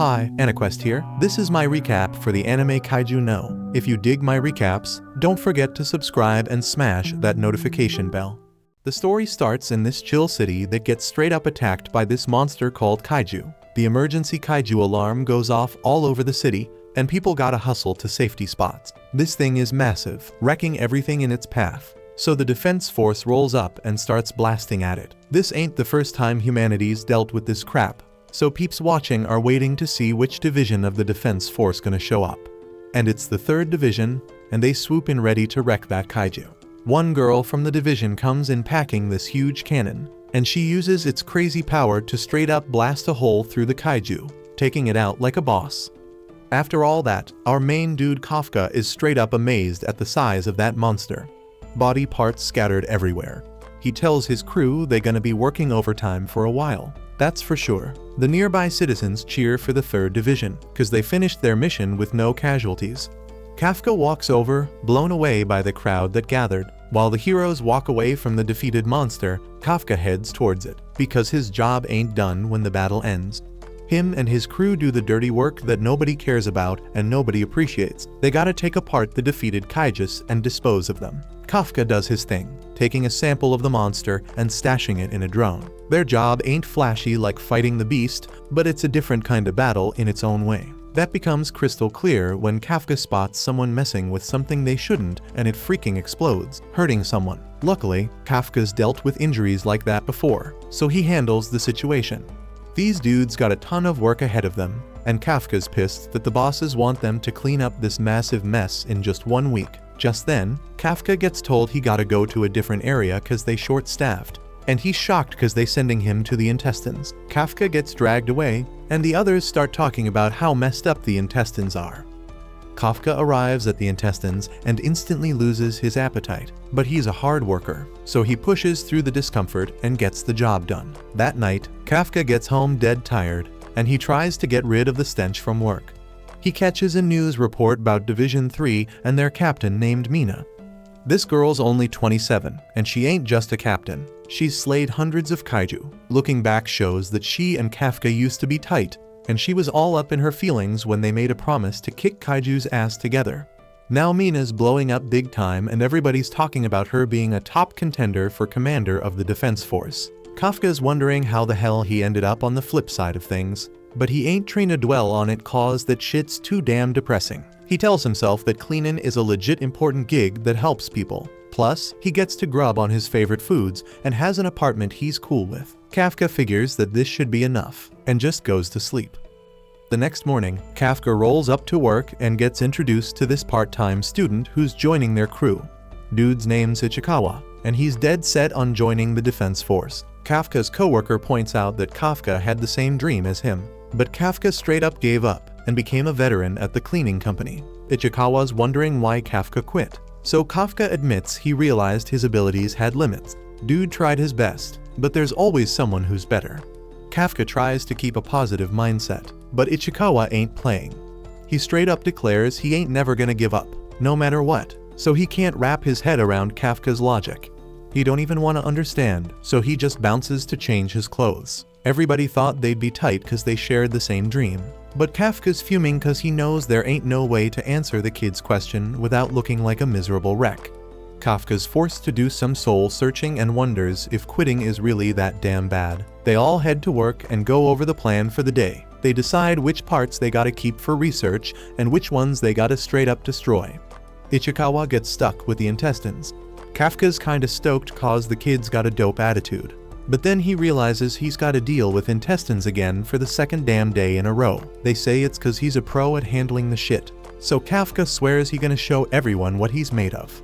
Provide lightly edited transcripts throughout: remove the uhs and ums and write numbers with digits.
Hi, AniQuest here. This is my recap for the anime Kaiju No. If you dig my recaps, don't forget to subscribe and smash that notification bell. The story starts in this chill city that gets straight up attacked by this monster called Kaiju. The emergency Kaiju alarm goes off all over the city, and people gotta hustle to safety spots. This thing is massive, wrecking everything in its path. So the defense force rolls up and starts blasting at it. This ain't the first time humanity's dealt with this crap. So peeps watching are waiting to see which division of the defense force gonna show up. And it's the 3rd division, and they swoop in ready to wreck that kaiju. One girl from the division comes in packing this huge cannon, and she uses its crazy power to straight up blast a hole through the kaiju, taking it out like a boss. After all that, our main dude Kafka is straight up amazed at the size of that monster. Body parts scattered everywhere. He tells his crew they're gonna be working overtime for a while. That's for sure. The nearby citizens cheer for the 3rd division, cause they finished their mission with no casualties. Kafka walks over, blown away by the crowd that gathered. While the heroes walk away from the defeated monster, Kafka heads towards it, because his job ain't done when the battle ends. Him and his crew do the dirty work that nobody cares about and nobody appreciates. They gotta take apart the defeated kaijus and dispose of them. Kafka does his thing, taking a sample of the monster and stashing it in a drone. Their job ain't flashy like fighting the beast, but it's a different kind of battle in its own way. That becomes crystal clear when Kafka spots someone messing with something they shouldn't and it freaking explodes, hurting someone. Luckily, Kafka's dealt with injuries like that before, so he handles the situation. These dudes got a ton of work ahead of them, and Kafka's pissed that the bosses want them to clean up this massive mess in just 1 week. Just then, Kafka gets told he gotta go to a different area cause they short-staffed, and he's shocked cause they sending him to the intestines. Kafka gets dragged away, and the others start talking about how messed up the intestines are. Kafka arrives at the intestines and instantly loses his appetite, but he's a hard worker, so he pushes through the discomfort and gets the job done. That night, Kafka gets home dead tired, and he tries to get rid of the stench from work. He catches a news report about Division 3 and their captain named Mina. This girl's only 27, and she ain't just a captain. She's slayed hundreds of kaiju. Looking back shows that she and Kafka used to be tight, and she was all up in her feelings when they made a promise to kick Kaiju's ass together. Now Mina's blowing up big time and everybody's talking about her being a top contender for commander of the defense force. Kafka's wondering how the hell he ended up on the flip side of things, but he ain't trying to dwell on it cause that shit's too damn depressing. He tells himself that cleanin' is a legit important gig that helps people. Plus, he gets to grub on his favorite foods and has an apartment he's cool with. Kafka figures that this should be enough, and just goes to sleep. The next morning, Kafka rolls up to work and gets introduced to this part-time student who's joining their crew. Dude's name's Ichikawa, and he's dead set on joining the defense force. Kafka's coworker points out that Kafka had the same dream as him, but Kafka straight up gave up and became a veteran at the cleaning company. Ichikawa's wondering why Kafka quit, so Kafka admits he realized his abilities had limits. Dude tried his best, but there's always someone who's better. Kafka tries to keep a positive mindset, but Ichikawa ain't playing. He straight up declares he ain't never gonna give up, no matter what, so he can't wrap his head around Kafka's logic. He don't even want to understand, so he just bounces to change his clothes. Everybody thought they'd be tight cause they shared the same dream, but Kafka's fuming cause he knows there ain't no way to answer the kid's question without looking like a miserable wreck. Kafka's forced to do some soul searching and wonders if quitting is really that damn bad. They all head to work and go over the plan for the day. They decide which parts they gotta keep for research and which ones they gotta straight up destroy. Ichikawa gets stuck with the intestines. Kafka's kinda stoked cause the kid's got a dope attitude. But then he realizes he's gotta deal with intestines again for the 2nd damn day in a row. They say it's cause he's a pro at handling the shit. So Kafka swears he's gonna show everyone what he's made of.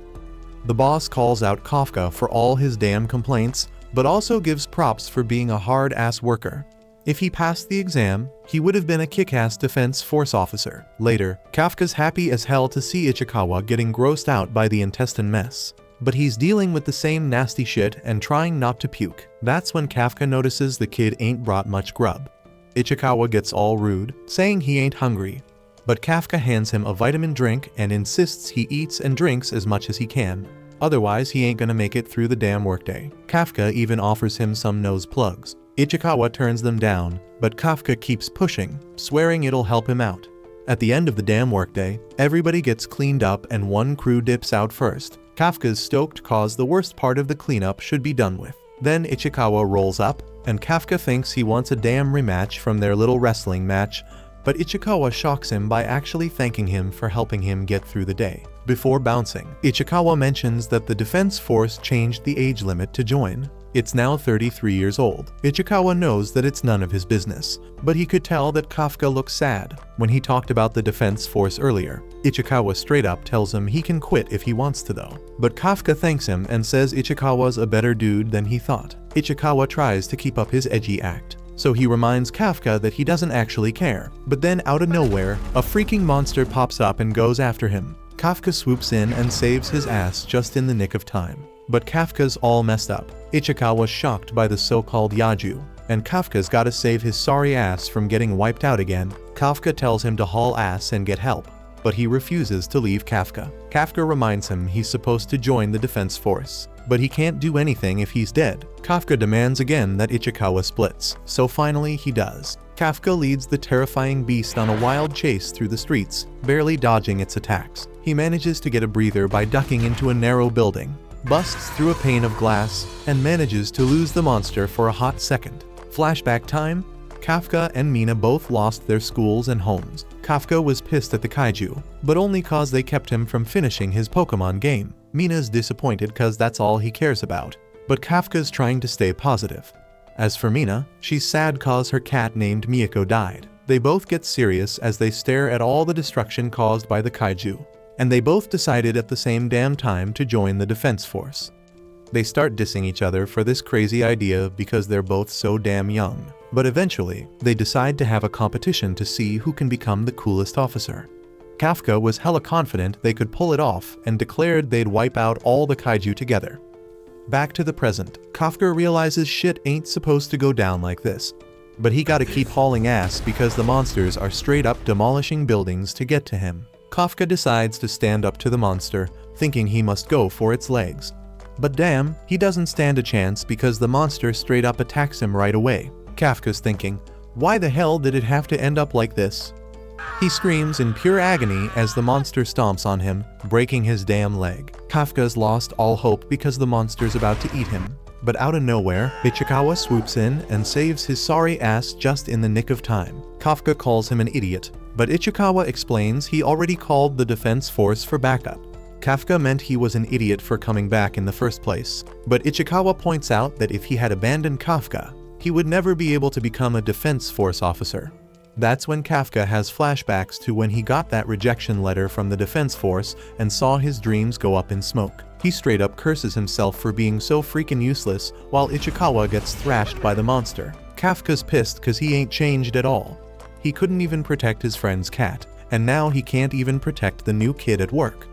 The boss calls out Kafka for all his damn complaints, but also gives props for being a hard-ass worker. If he passed the exam, he would have been a kick-ass defense force officer. Later, Kafka's happy as hell to see Ichikawa getting grossed out by the intestine mess. But he's dealing with the same nasty shit and trying not to puke. That's when Kafka notices the kid ain't brought much grub. Ichikawa gets all rude, saying he ain't hungry. But Kafka hands him a vitamin drink and insists he eats and drinks as much as he can. Otherwise, he ain't gonna make it through the damn workday. Kafka even offers him some nose plugs. Ichikawa turns them down, but Kafka keeps pushing, swearing it'll help him out. At the end of the damn workday, everybody gets cleaned up and one crew dips out first. Kafka's stoked cause the worst part of the cleanup should be done with. Then Ichikawa rolls up, and Kafka thinks he wants a damn rematch from their little wrestling match, but Ichikawa shocks him by actually thanking him for helping him get through the day. Before bouncing, Ichikawa mentions that the defense force changed the age limit to join. It's now 33 years old. Ichikawa knows that it's none of his business, but he could tell that Kafka looks sad when he talked about the defense force earlier. Ichikawa straight up tells him he can quit if he wants to though. But Kafka thanks him and says Ichikawa's a better dude than he thought. Ichikawa tries to keep up his edgy act, so he reminds Kafka that he doesn't actually care. But then out of nowhere, a freaking monster pops up and goes after him. Kafka swoops in and saves his ass just in the nick of time. But Kafka's all messed up. Ichikawa's shocked by the so-called Yaju, and Kafka's gotta save his sorry ass from getting wiped out again. Kafka tells him to haul ass and get help, but he refuses to leave Kafka. Kafka reminds him he's supposed to join the defense force, but he can't do anything if he's dead. Kafka demands again that Ichikawa splits, so finally he does. Kafka leads the terrifying beast on a wild chase through the streets, barely dodging its attacks. He manages to get a breather by ducking into a narrow building, busts through a pane of glass, and manages to lose the monster for a hot second. Flashback time, Kafka and Mina both lost their schools and homes. Kafka was pissed at the kaiju, but only cause they kept him from finishing his Pokemon game. Mina's disappointed cause that's all he cares about, but Kafka's trying to stay positive. As for Mina, she's sad cause her cat named Miyako died. They both get serious as they stare at all the destruction caused by the kaiju, and they both decided at the same damn time to join the defense force. They start dissing each other for this crazy idea because they're both so damn young. But eventually, they decide to have a competition to see who can become the coolest officer. Kafka was hella confident they could pull it off and declared they'd wipe out all the kaiju together. Back to the present, Kafka realizes shit ain't supposed to go down like this. But he gotta keep hauling ass because the monsters are straight up demolishing buildings to get to him. Kafka decides to stand up to the monster, thinking he must go for its legs. But damn, he doesn't stand a chance because the monster straight up attacks him right away. Kafka's thinking, why the hell did it have to end up like this? He screams in pure agony as the monster stomps on him, breaking his damn leg. Kafka's lost all hope because the monster's about to eat him. But out of nowhere, Ichikawa swoops in and saves his sorry ass just in the nick of time. Kafka calls him an idiot, but Ichikawa explains he already called the defense force for backup. Kafka meant he was an idiot for coming back in the first place, but Ichikawa points out that if he had abandoned Kafka, he would never be able to become a defense force officer. That's when Kafka has flashbacks to when he got that rejection letter from the defense force and saw his dreams go up in smoke. He straight up curses himself for being so freaking useless while Ichikawa gets thrashed by the monster. Kafka's pissed cause he ain't changed at all. He couldn't even protect his friend's cat, and now he can't even protect the new kid at work.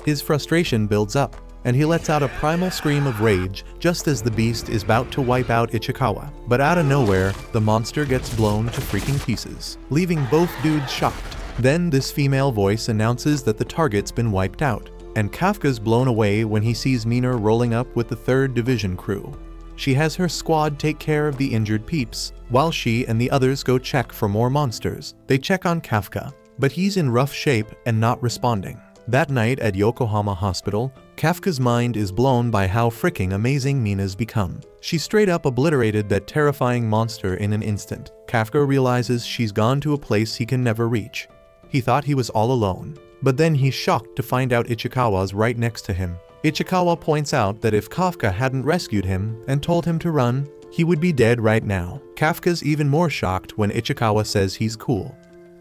His frustration builds up, and he lets out a primal scream of rage just as the beast is about to wipe out Ichikawa. But out of nowhere, the monster gets blown to freaking pieces, leaving both dudes shocked. Then this female voice announces that the target's been wiped out, and Kafka's blown away when he sees Mina rolling up with the 3rd Division crew. She has her squad take care of the injured peeps, while she and the others go check for more monsters. They check on Kafka, but he's in rough shape and not responding. That night at Yokohama Hospital, Kafka's mind is blown by how freaking amazing Mina's become. She straight up obliterated that terrifying monster in an instant. Kafka realizes she's gone to a place he can never reach. He thought he was all alone, but then he's shocked to find out Ichikawa's right next to him. Ichikawa points out that if Kafka hadn't rescued him and told him to run, he would be dead right now. Kafka's even more shocked when Ichikawa says he's cool.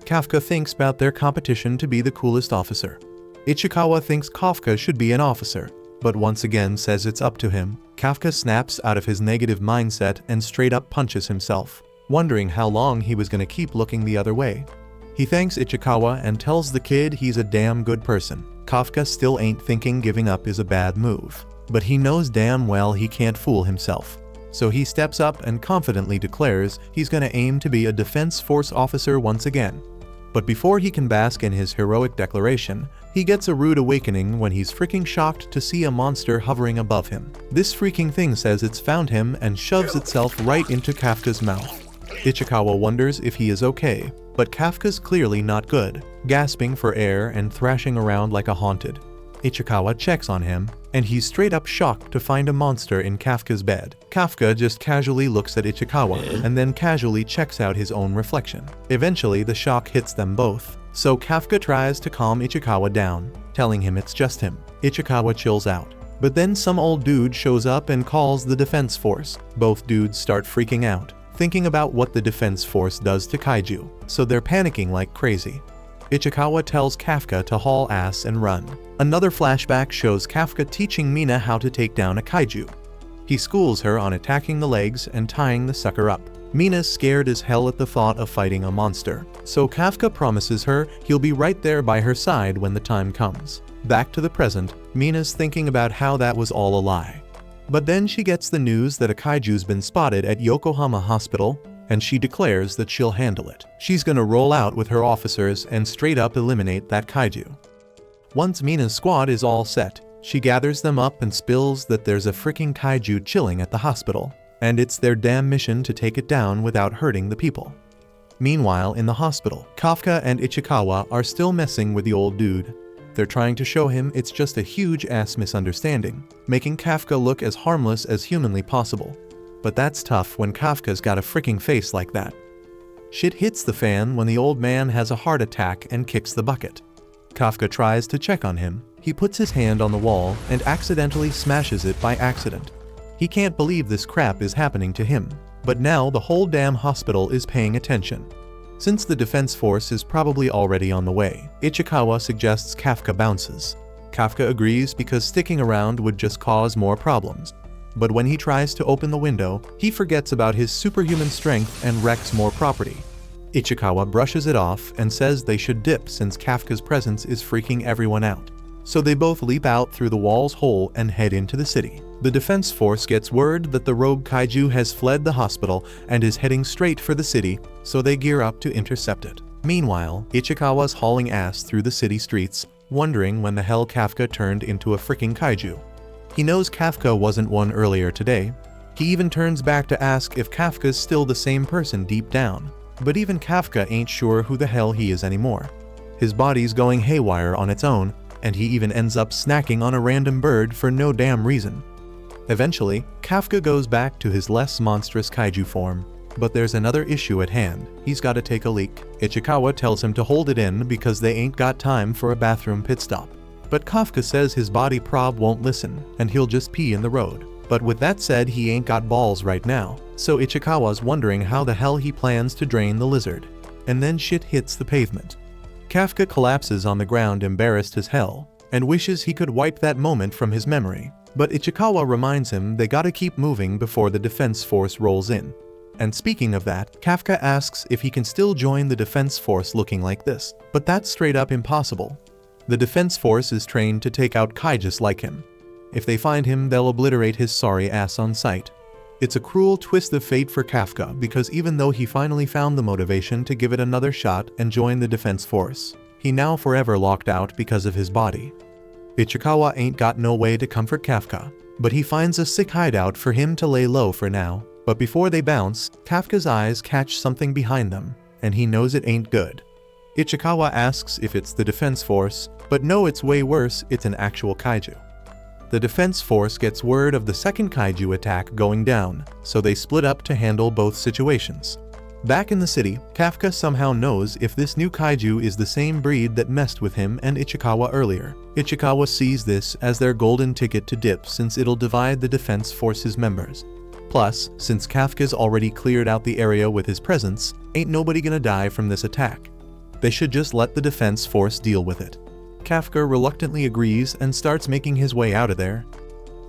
Kafka thinks about their competition to be the coolest officer. Ichikawa thinks Kafka should be an officer, but once again says it's up to him. Kafka snaps out of his negative mindset and straight up punches himself, wondering how long he was gonna keep looking the other way. He thanks Ichikawa and tells the kid he's a damn good person. Kafka still ain't thinking giving up is a bad move, but he knows damn well he can't fool himself. So he steps up and confidently declares he's gonna aim to be a defense force officer once again. But before he can bask in his heroic declaration, he gets a rude awakening when he's freaking shocked to see a monster hovering above him. This freaking thing says it's found him and shoves itself right into Kafka's mouth. Ichikawa wonders if he is okay, but Kafka's clearly not good, gasping for air and thrashing around like a haunted. Ichikawa checks on him, and he's straight up shocked to find a monster in Kafka's bed. Kafka just casually looks at Ichikawa and then casually checks out his own reflection. Eventually, the shock hits them both, so Kafka tries to calm Ichikawa down, telling him it's just him. Ichikawa chills out. But then some old dude shows up and calls the defense force. Both dudes start freaking out, thinking about what the defense force does to kaiju, so they're panicking like crazy. Ichikawa tells Kafka to haul ass and run. Another flashback shows Kafka teaching Mina how to take down a kaiju. He schools her on attacking the legs and tying the sucker up. Mina's scared as hell at the thought of fighting a monster, so Kafka promises her he'll be right there by her side when the time comes. Back to the present, Mina's thinking about how that was all a lie. But then she gets the news that a kaiju's been spotted at Yokohama Hospital, and she declares that she'll handle it. She's gonna roll out with her officers and straight up eliminate that kaiju. Once Mina's squad is all set, she gathers them up and spills that there's a freaking kaiju chilling at the hospital, and it's their damn mission to take it down without hurting the people. Meanwhile, in the hospital, Kafka and Ichikawa are still messing with the old dude. They're trying to show him it's just a huge-ass misunderstanding, making Kafka look as harmless as humanly possible. But that's tough when Kafka's got a freaking face like that. Shit hits the fan when the old man has a heart attack and kicks the bucket. Kafka tries to check on him. He puts his hand on the wall and accidentally smashes it by accident. He can't believe this crap is happening to him, but now the whole damn hospital is paying attention. Since the defense force is probably already on the way, Ichikawa suggests Kafka bounces. Kafka agrees because sticking around would just cause more problems. But when he tries to open the window, he forgets about his superhuman strength and wrecks more property. Ichikawa brushes it off and says they should dip since Kafka's presence is freaking everyone out. So they both leap out through the wall's hole and head into the city. The defense force gets word that the rogue kaiju has fled the hospital and is heading straight for the city, so they gear up to intercept it. Meanwhile, Ichikawa's hauling ass through the city streets, wondering when the hell Kafka turned into a freaking kaiju. He knows Kafka wasn't one earlier today. He even turns back to ask if Kafka's still the same person deep down. But even Kafka ain't sure who the hell he is anymore. His body's going haywire on its own, and he even ends up snacking on a random bird for no damn reason. Eventually, Kafka goes back to his less monstrous kaiju form. But there's another issue at hand. He's gotta take a leak. Ichikawa tells him to hold it in because they ain't got time for a bathroom pit stop. But Kafka says his body prob won't listen, and he'll just pee in the road. But with that said, he ain't got balls right now, so Ichikawa's wondering how the hell he plans to drain the lizard. And then shit hits the pavement. Kafka collapses on the ground embarrassed as hell, and wishes he could wipe that moment from his memory. But Ichikawa reminds him they gotta keep moving before the defense force rolls in. And speaking of that, Kafka asks if he can still join the defense force looking like this. But that's straight up impossible. The defense force is trained to take out kaijus like him. If they find him, they'll obliterate his sorry ass on sight. It's a cruel twist of fate for Kafka because even though he finally found the motivation to give it another shot and join the defense force, he now forever locked out because of his body. Ichikawa ain't got no way to comfort Kafka, but he finds a sick hideout for him to lay low for now. But before they bounce, Kafka's eyes catch something behind them, and he knows it ain't good. Ichikawa asks if it's the defense force, but no, it's way worse, it's an actual kaiju. The defense force gets word of the second kaiju attack going down, so they split up to handle both situations. Back in the city, Kafka somehow knows if this new kaiju is the same breed that messed with him and Ichikawa earlier. Ichikawa sees this as their golden ticket to dip since it'll divide the defense force's members. Plus, since Kafka's already cleared out the area with his presence, ain't nobody gonna die from this attack. They should just let the defense force deal with it. Kafka reluctantly agrees and starts making his way out of there.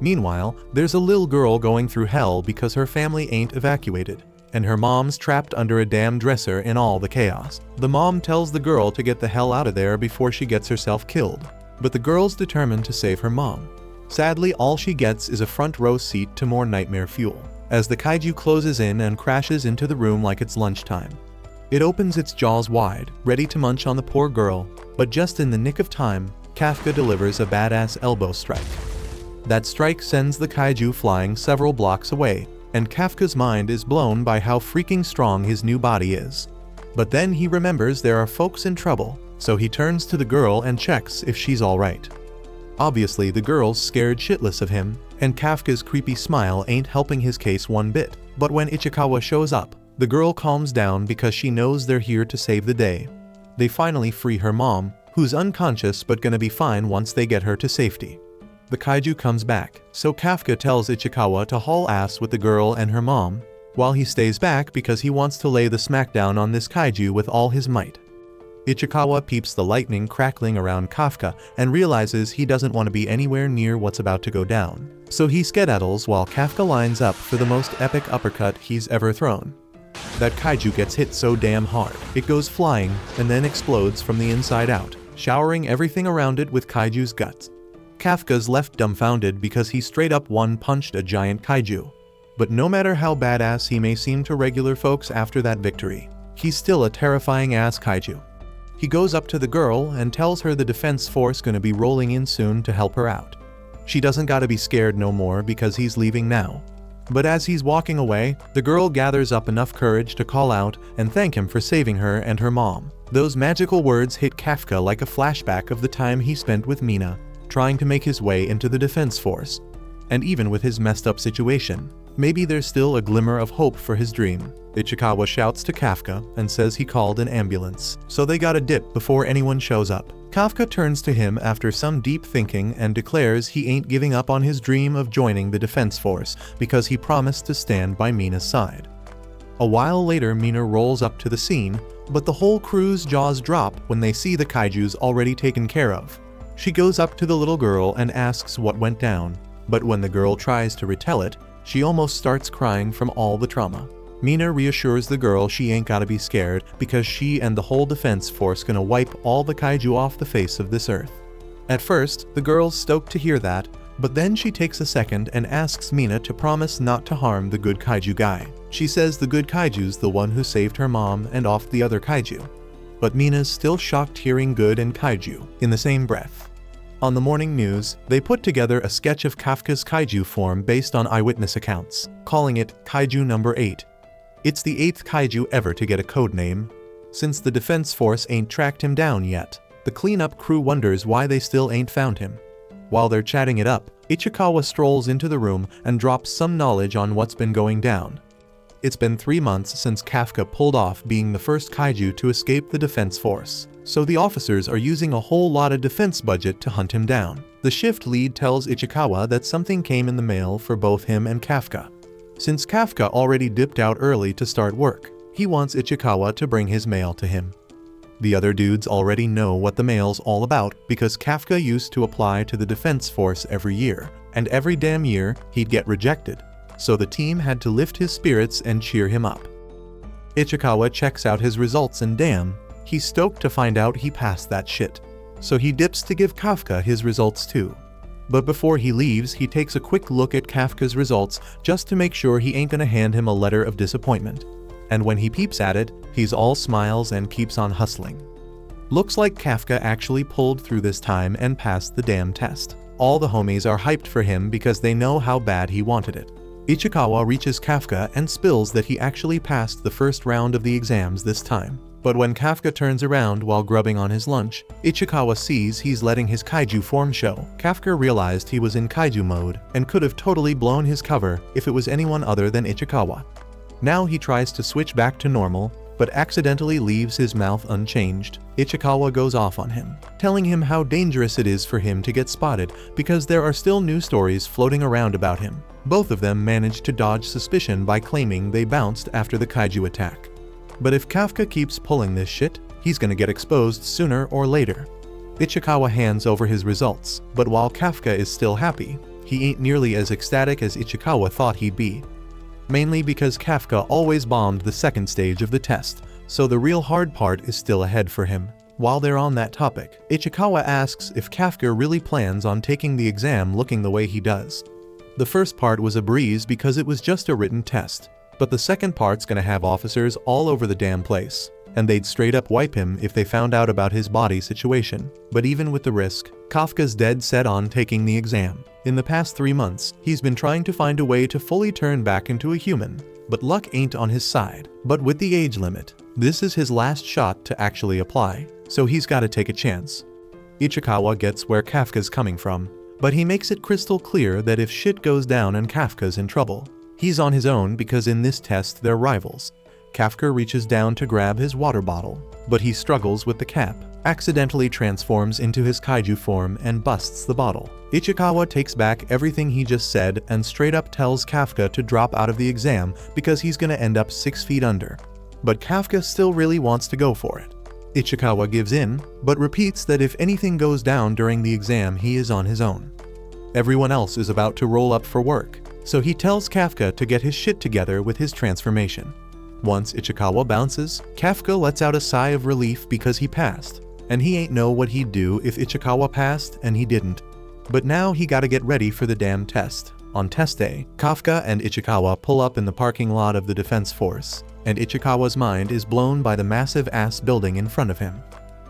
Meanwhile, there's a little girl going through hell because her family ain't evacuated, and her mom's trapped under a damn dresser in all the chaos. The mom tells the girl to get the hell out of there before she gets herself killed, but the girl's determined to save her mom. Sadly, all she gets is a front row seat to more nightmare fuel, as the kaiju closes in and crashes into the room like it's lunchtime. It opens its jaws wide, ready to munch on the poor girl, but just in the nick of time, Kafka delivers a badass elbow strike. That strike sends the kaiju flying several blocks away, and Kafka's mind is blown by how freaking strong his new body is. But then he remembers there are folks in trouble, so he turns to the girl and checks if she's alright. Obviously the girl's scared shitless of him, and Kafka's creepy smile ain't helping his case one bit. But when Ichikawa shows up, the girl calms down because she knows they're here to save the day. They finally free her mom, who's unconscious but gonna be fine once they get her to safety. The kaiju comes back, so Kafka tells Ichikawa to haul ass with the girl and her mom, while he stays back because he wants to lay the smackdown on this kaiju with all his might. Ichikawa peeps the lightning crackling around Kafka and realizes he doesn't want to be anywhere near what's about to go down, so he skedaddles while Kafka lines up for the most epic uppercut he's ever thrown. That kaiju gets hit so damn hard, it goes flying and then explodes from the inside out, showering everything around it with kaiju's guts. Kafka's left dumbfounded because he straight up one-punched a giant kaiju. But no matter how badass he may seem to regular folks after that victory, he's still a terrifying ass kaiju. He goes up to the girl and tells her the defense force gonna be rolling in soon to help her out. She doesn't gotta be scared no more because he's leaving now. But as he's walking away, the girl gathers up enough courage to call out and thank him for saving her and her mom. Those magical words hit Kafka like a flashback of the time he spent with Mina, trying to make his way into the defense force. And even with his messed up situation, maybe there's still a glimmer of hope for his dream. Ichikawa shouts to Kafka and says he called an ambulance, so they gotta dip before anyone shows up. Kafka turns to him after some deep thinking and declares he ain't giving up on his dream of joining the defense force because he promised to stand by Mina's side. A while later, Mina rolls up to the scene, but the whole crew's jaws drop when they see the kaijus already taken care of. She goes up to the little girl and asks what went down, but when the girl tries to retell it, she almost starts crying from all the trauma. Mina reassures the girl she ain't gotta be scared because she and the whole defense force gonna wipe all the kaiju off the face of this earth. At first, the girl's stoked to hear that, but then she takes a second and asks Mina to promise not to harm the good kaiju guy. She says the good kaiju's the one who saved her mom and offed the other kaiju. But Mina's still shocked hearing good and kaiju in the same breath. On the morning news, they put together a sketch of Kafka's kaiju form based on eyewitness accounts, calling it Kaiju No. 8. It's the 8th kaiju ever to get a code name. Since the defense force ain't tracked him down yet, the cleanup crew wonders why they still ain't found him. While they're chatting it up, Ichikawa strolls into the room and drops some knowledge on what's been going down. It's been 3 months since Kafka pulled off being the first kaiju to escape the defense force, so the officers are using a whole lot of defense budget to hunt him down. The shift lead tells Ichikawa that something came in the mail for both him and Kafka. Since Kafka already dipped out early to start work, he wants Ichikawa to bring his mail to him. The other dudes already know what the mail's all about because Kafka used to apply to the defense force every year, and every damn year he'd get rejected, so the team had to lift his spirits and cheer him up. Ichikawa checks out his results and damn, he's stoked to find out he passed that shit. So he dips to give Kafka his results too. But before he leaves, he takes a quick look at Kafka's results just to make sure he ain't gonna hand him a letter of disappointment. And when he peeps at it, he's all smiles and keeps on hustling. Looks like Kafka actually pulled through this time and passed the damn test. All the homies are hyped for him because they know how bad he wanted it. Ichikawa reaches Kafka and spills that he actually passed the first round of the exams this time. But when Kafka turns around while grubbing on his lunch, Ichikawa sees he's letting his kaiju form show. Kafka realized he was in kaiju mode and could have totally blown his cover if it was anyone other than Ichikawa. Now he tries to switch back to normal, but accidentally leaves his mouth unchanged. Ichikawa goes off on him, telling him how dangerous it is for him to get spotted because there are still new stories floating around about him. Both of them manage to dodge suspicion by claiming they bounced after the kaiju attack. But if Kafka keeps pulling this shit, he's gonna get exposed sooner or later. Ichikawa hands over his results, but while Kafka is still happy, he ain't nearly as ecstatic as Ichikawa thought he'd be. Mainly because Kafka always bombed the second stage of the test, so the real hard part is still ahead for him. While they're on that topic, Ichikawa asks if Kafka really plans on taking the exam looking the way he does. The first part was a breeze because it was just a written test. But the second part's gonna have officers all over the damn place. and they'd straight up wipe him if they found out about his body situation. But even with the risk, Kafka's dead set on taking the exam. In the past 3 months, he's been trying to find a way to fully turn back into a human, but luck ain't on his side. But with the age limit, this is his last shot to actually apply, so he's gotta take a chance. Ichikawa gets where Kafka's coming from, but he makes it crystal clear that if shit goes down and Kafka's in trouble, he's on his own because in this test they're rivals. Kafka reaches down to grab his water bottle, but he struggles with the cap, accidentally transforms into his kaiju form and busts the bottle. Ichikawa takes back everything he just said and straight up tells Kafka to drop out of the exam because he's gonna end up 6 feet under. But Kafka still really wants to go for it. Ichikawa gives in, but repeats that if anything goes down during the exam he is on his own. Everyone else is about to roll up for work, so he tells Kafka to get his shit together with his transformation. Once Ichikawa bounces, Kafka lets out a sigh of relief because he passed, and he ain't know what he'd do if Ichikawa passed and he didn't. But now he gotta get ready for the damn test. On test day, Kafka and Ichikawa pull up in the parking lot of the Defense Force, and Ichikawa's mind is blown by the massive ass building in front of him.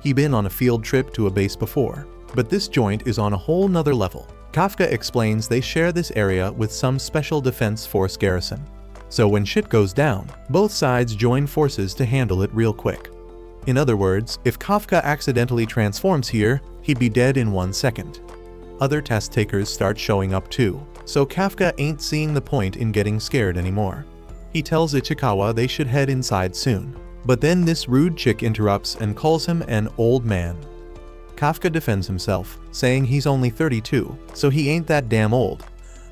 He'd been on a field trip to a base before, but this joint is on a whole nother level. Kafka explains they share this area with some special Defense Force garrison. So when shit goes down, both sides join forces to handle it real quick. In other words, if Kafka accidentally transforms here, he'd be dead in 1 second. Other test takers start showing up too, so Kafka ain't seeing the point in getting scared anymore. He tells Ichikawa they should head inside soon, but then this rude chick interrupts and calls him an old man. Kafka defends himself, saying he's only 32, so he ain't that damn old.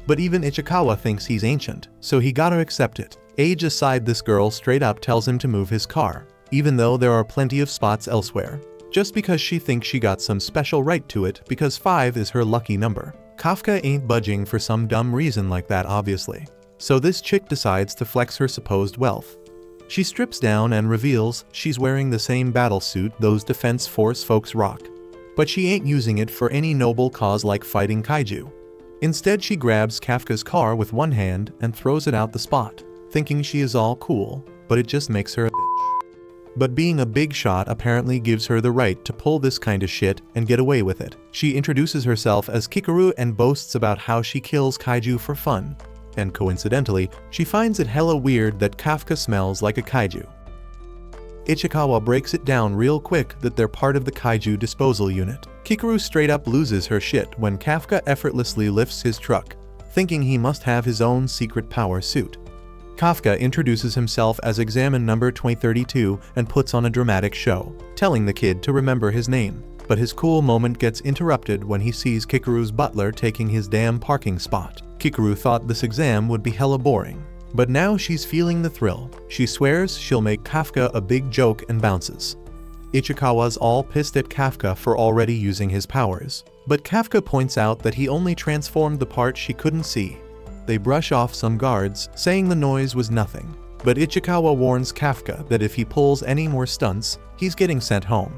But even Ichikawa thinks he's ancient, so he gotta accept it. Age aside, this girl straight up tells him to move his car, even though there are plenty of spots elsewhere, just because she thinks she got some special right to it because 5 is her lucky number. Kafka ain't budging for some dumb reason like that obviously, so this chick decides to flex her supposed wealth. She strips down and reveals she's wearing the same battle suit those Defense Force folks rock, but she ain't using it for any noble cause like fighting kaiju. Instead, she grabs Kafka's car with one hand and throws it out the spot, thinking she is all cool, but it just makes her a bitch. But being a big shot apparently gives her the right to pull this kind of shit and get away with it. She introduces herself as Kikaru and boasts about how she kills kaiju for fun. And coincidentally, she finds it hella weird that Kafka smells like a kaiju. Ichikawa breaks it down real quick that they're part of the kaiju disposal unit. Kikaru straight up loses her shit when Kafka effortlessly lifts his truck, thinking he must have his own secret power suit. Kafka introduces himself as examine number 2032 and puts on a dramatic show, telling the kid to remember his name. But his cool moment gets interrupted when he sees Kikaru's butler taking his damn parking spot. Kikaru thought this exam would be hella boring, but now she's feeling the thrill. She swears she'll make Kafka a big joke and bounces. Ichikawa's all pissed at Kafka for already using his powers, but Kafka points out that he only transformed the part she couldn't see. They brush off some guards, saying the noise was nothing, but Ichikawa warns Kafka that if he pulls any more stunts, he's getting sent home.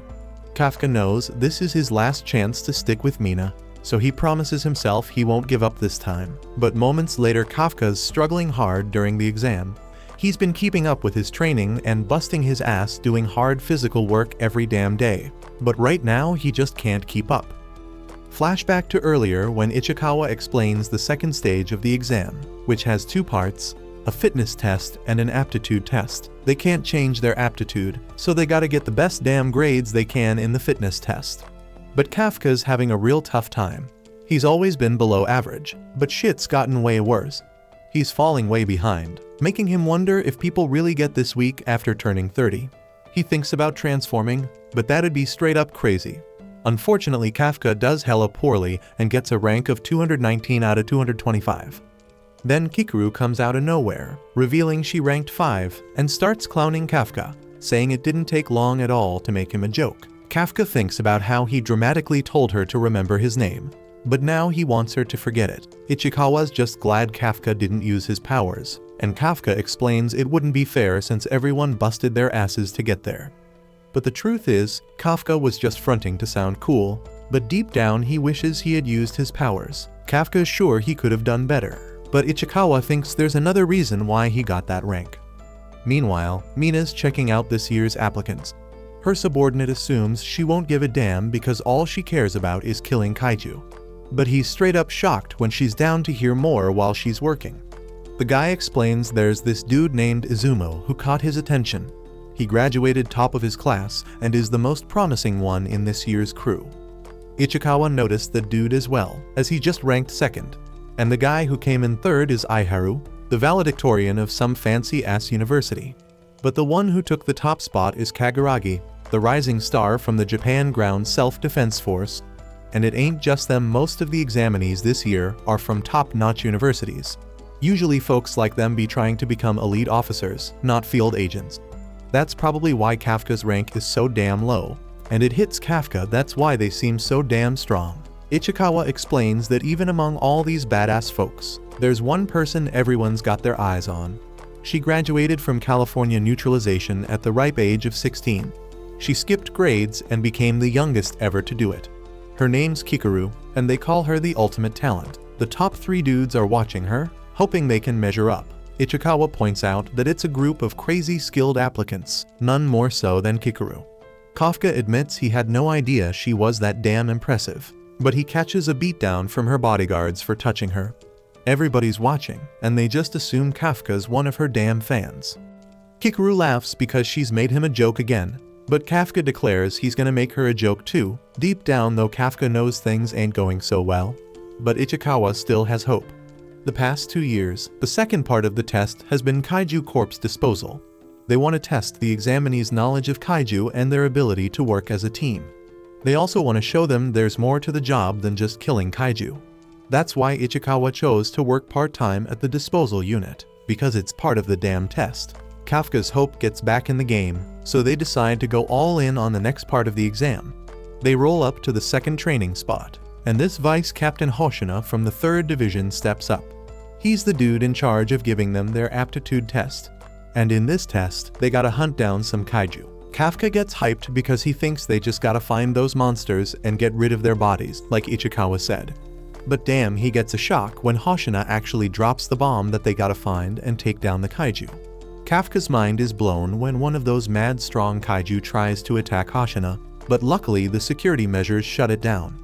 Kafka knows this is his last chance to stick with Mina, so he promises himself he won't give up this time. But moments later, Kafka's struggling hard during the exam. He's been keeping up with his training and busting his ass doing hard physical work every damn day, but right now he just can't keep up. Flashback to earlier when Ichikawa explains the second stage of the exam, which has 2 parts, a fitness test and an aptitude test. They can't change their aptitude, so they gotta get the best damn grades they can in the fitness test. But Kafka's having a real tough time. He's always been below average, but shit's gotten way worse. He's falling way behind, making him wonder if people really get this weak after turning 30. He thinks about transforming, but that'd be straight up crazy. Unfortunately, Kafka does hella poorly and gets a rank of 219 out of 225. Then Kikaru comes out of nowhere, revealing she ranked 5, and starts clowning Kafka, saying it didn't take long at all to make him a joke. Kafka thinks about how he dramatically told her to remember his name, but now he wants her to forget it. Ichikawa's just glad Kafka didn't use his powers, and Kafka explains it wouldn't be fair since everyone busted their asses to get there. But the truth is, Kafka was just fronting to sound cool, but deep down he wishes he had used his powers. Kafka's sure he could have done better, but Ichikawa thinks there's another reason why he got that rank. Meanwhile, Mina's checking out this year's applicants. Her subordinate assumes she won't give a damn because all she cares about is killing kaiju. But he's straight up shocked when she's down to hear more while she's working. The guy explains there's this dude named Izumo who caught his attention. He graduated top of his class and is the most promising one in this year's crew. Ichikawa noticed the dude as well, as he just ranked second. And the guy who came in third is Aiharu, the valedictorian of some fancy-ass university. But the one who took the top spot is Kaguragi, the rising star from the Japan Ground Self-Defense Force. And it ain't just them, most of the examinees this year are from top-notch universities. Usually folks like them be trying to become elite officers, not field agents. That's probably why Kafka's rank is so damn low. And it hits Kafka, that's why they seem so damn strong. Ichikawa explains that even among all these badass folks, there's one person everyone's got their eyes on. She graduated from California neutralization at the ripe age of 16. She skipped grades and became the youngest ever to do it. Her name's Kikaru, and they call her the ultimate talent. The top 3 dudes are watching her, hoping they can measure up. Ichikawa points out that it's a group of crazy skilled applicants, none more so than Kikaru. Kafka admits he had no idea she was that damn impressive, but he catches a beatdown from her bodyguards for touching her. Everybody's watching, and they just assume Kafka's one of her damn fans. Kikaru laughs because she's made him a joke again, but Kafka declares he's gonna make her a joke too. Deep down though, Kafka knows things ain't going so well. But Ichikawa still has hope. The past 2 years, the second part of the test has been kaiju corpse disposal. They want to test the examinees' knowledge of kaiju and their ability to work as a team. They also want to show them there's more to the job than just killing kaiju. That's why Ichikawa chose to work part-time at the disposal unit, because it's part of the damn test. Kafka's hope gets back in the game, so they decide to go all in on the next part of the exam. They roll up to the second training spot, and this Vice Captain Hoshina from the 3rd Division steps up. He's the dude in charge of giving them their aptitude test. And in this test, they gotta hunt down some kaiju. Kafka gets hyped because he thinks they just gotta find those monsters and get rid of their bodies, like Ichikawa said. But damn, he gets a shock when Hoshina actually drops the bomb that they gotta find and take down the kaiju. Kafka's mind is blown when one of those mad strong kaiju tries to attack Hoshina, but luckily the security measures shut it down.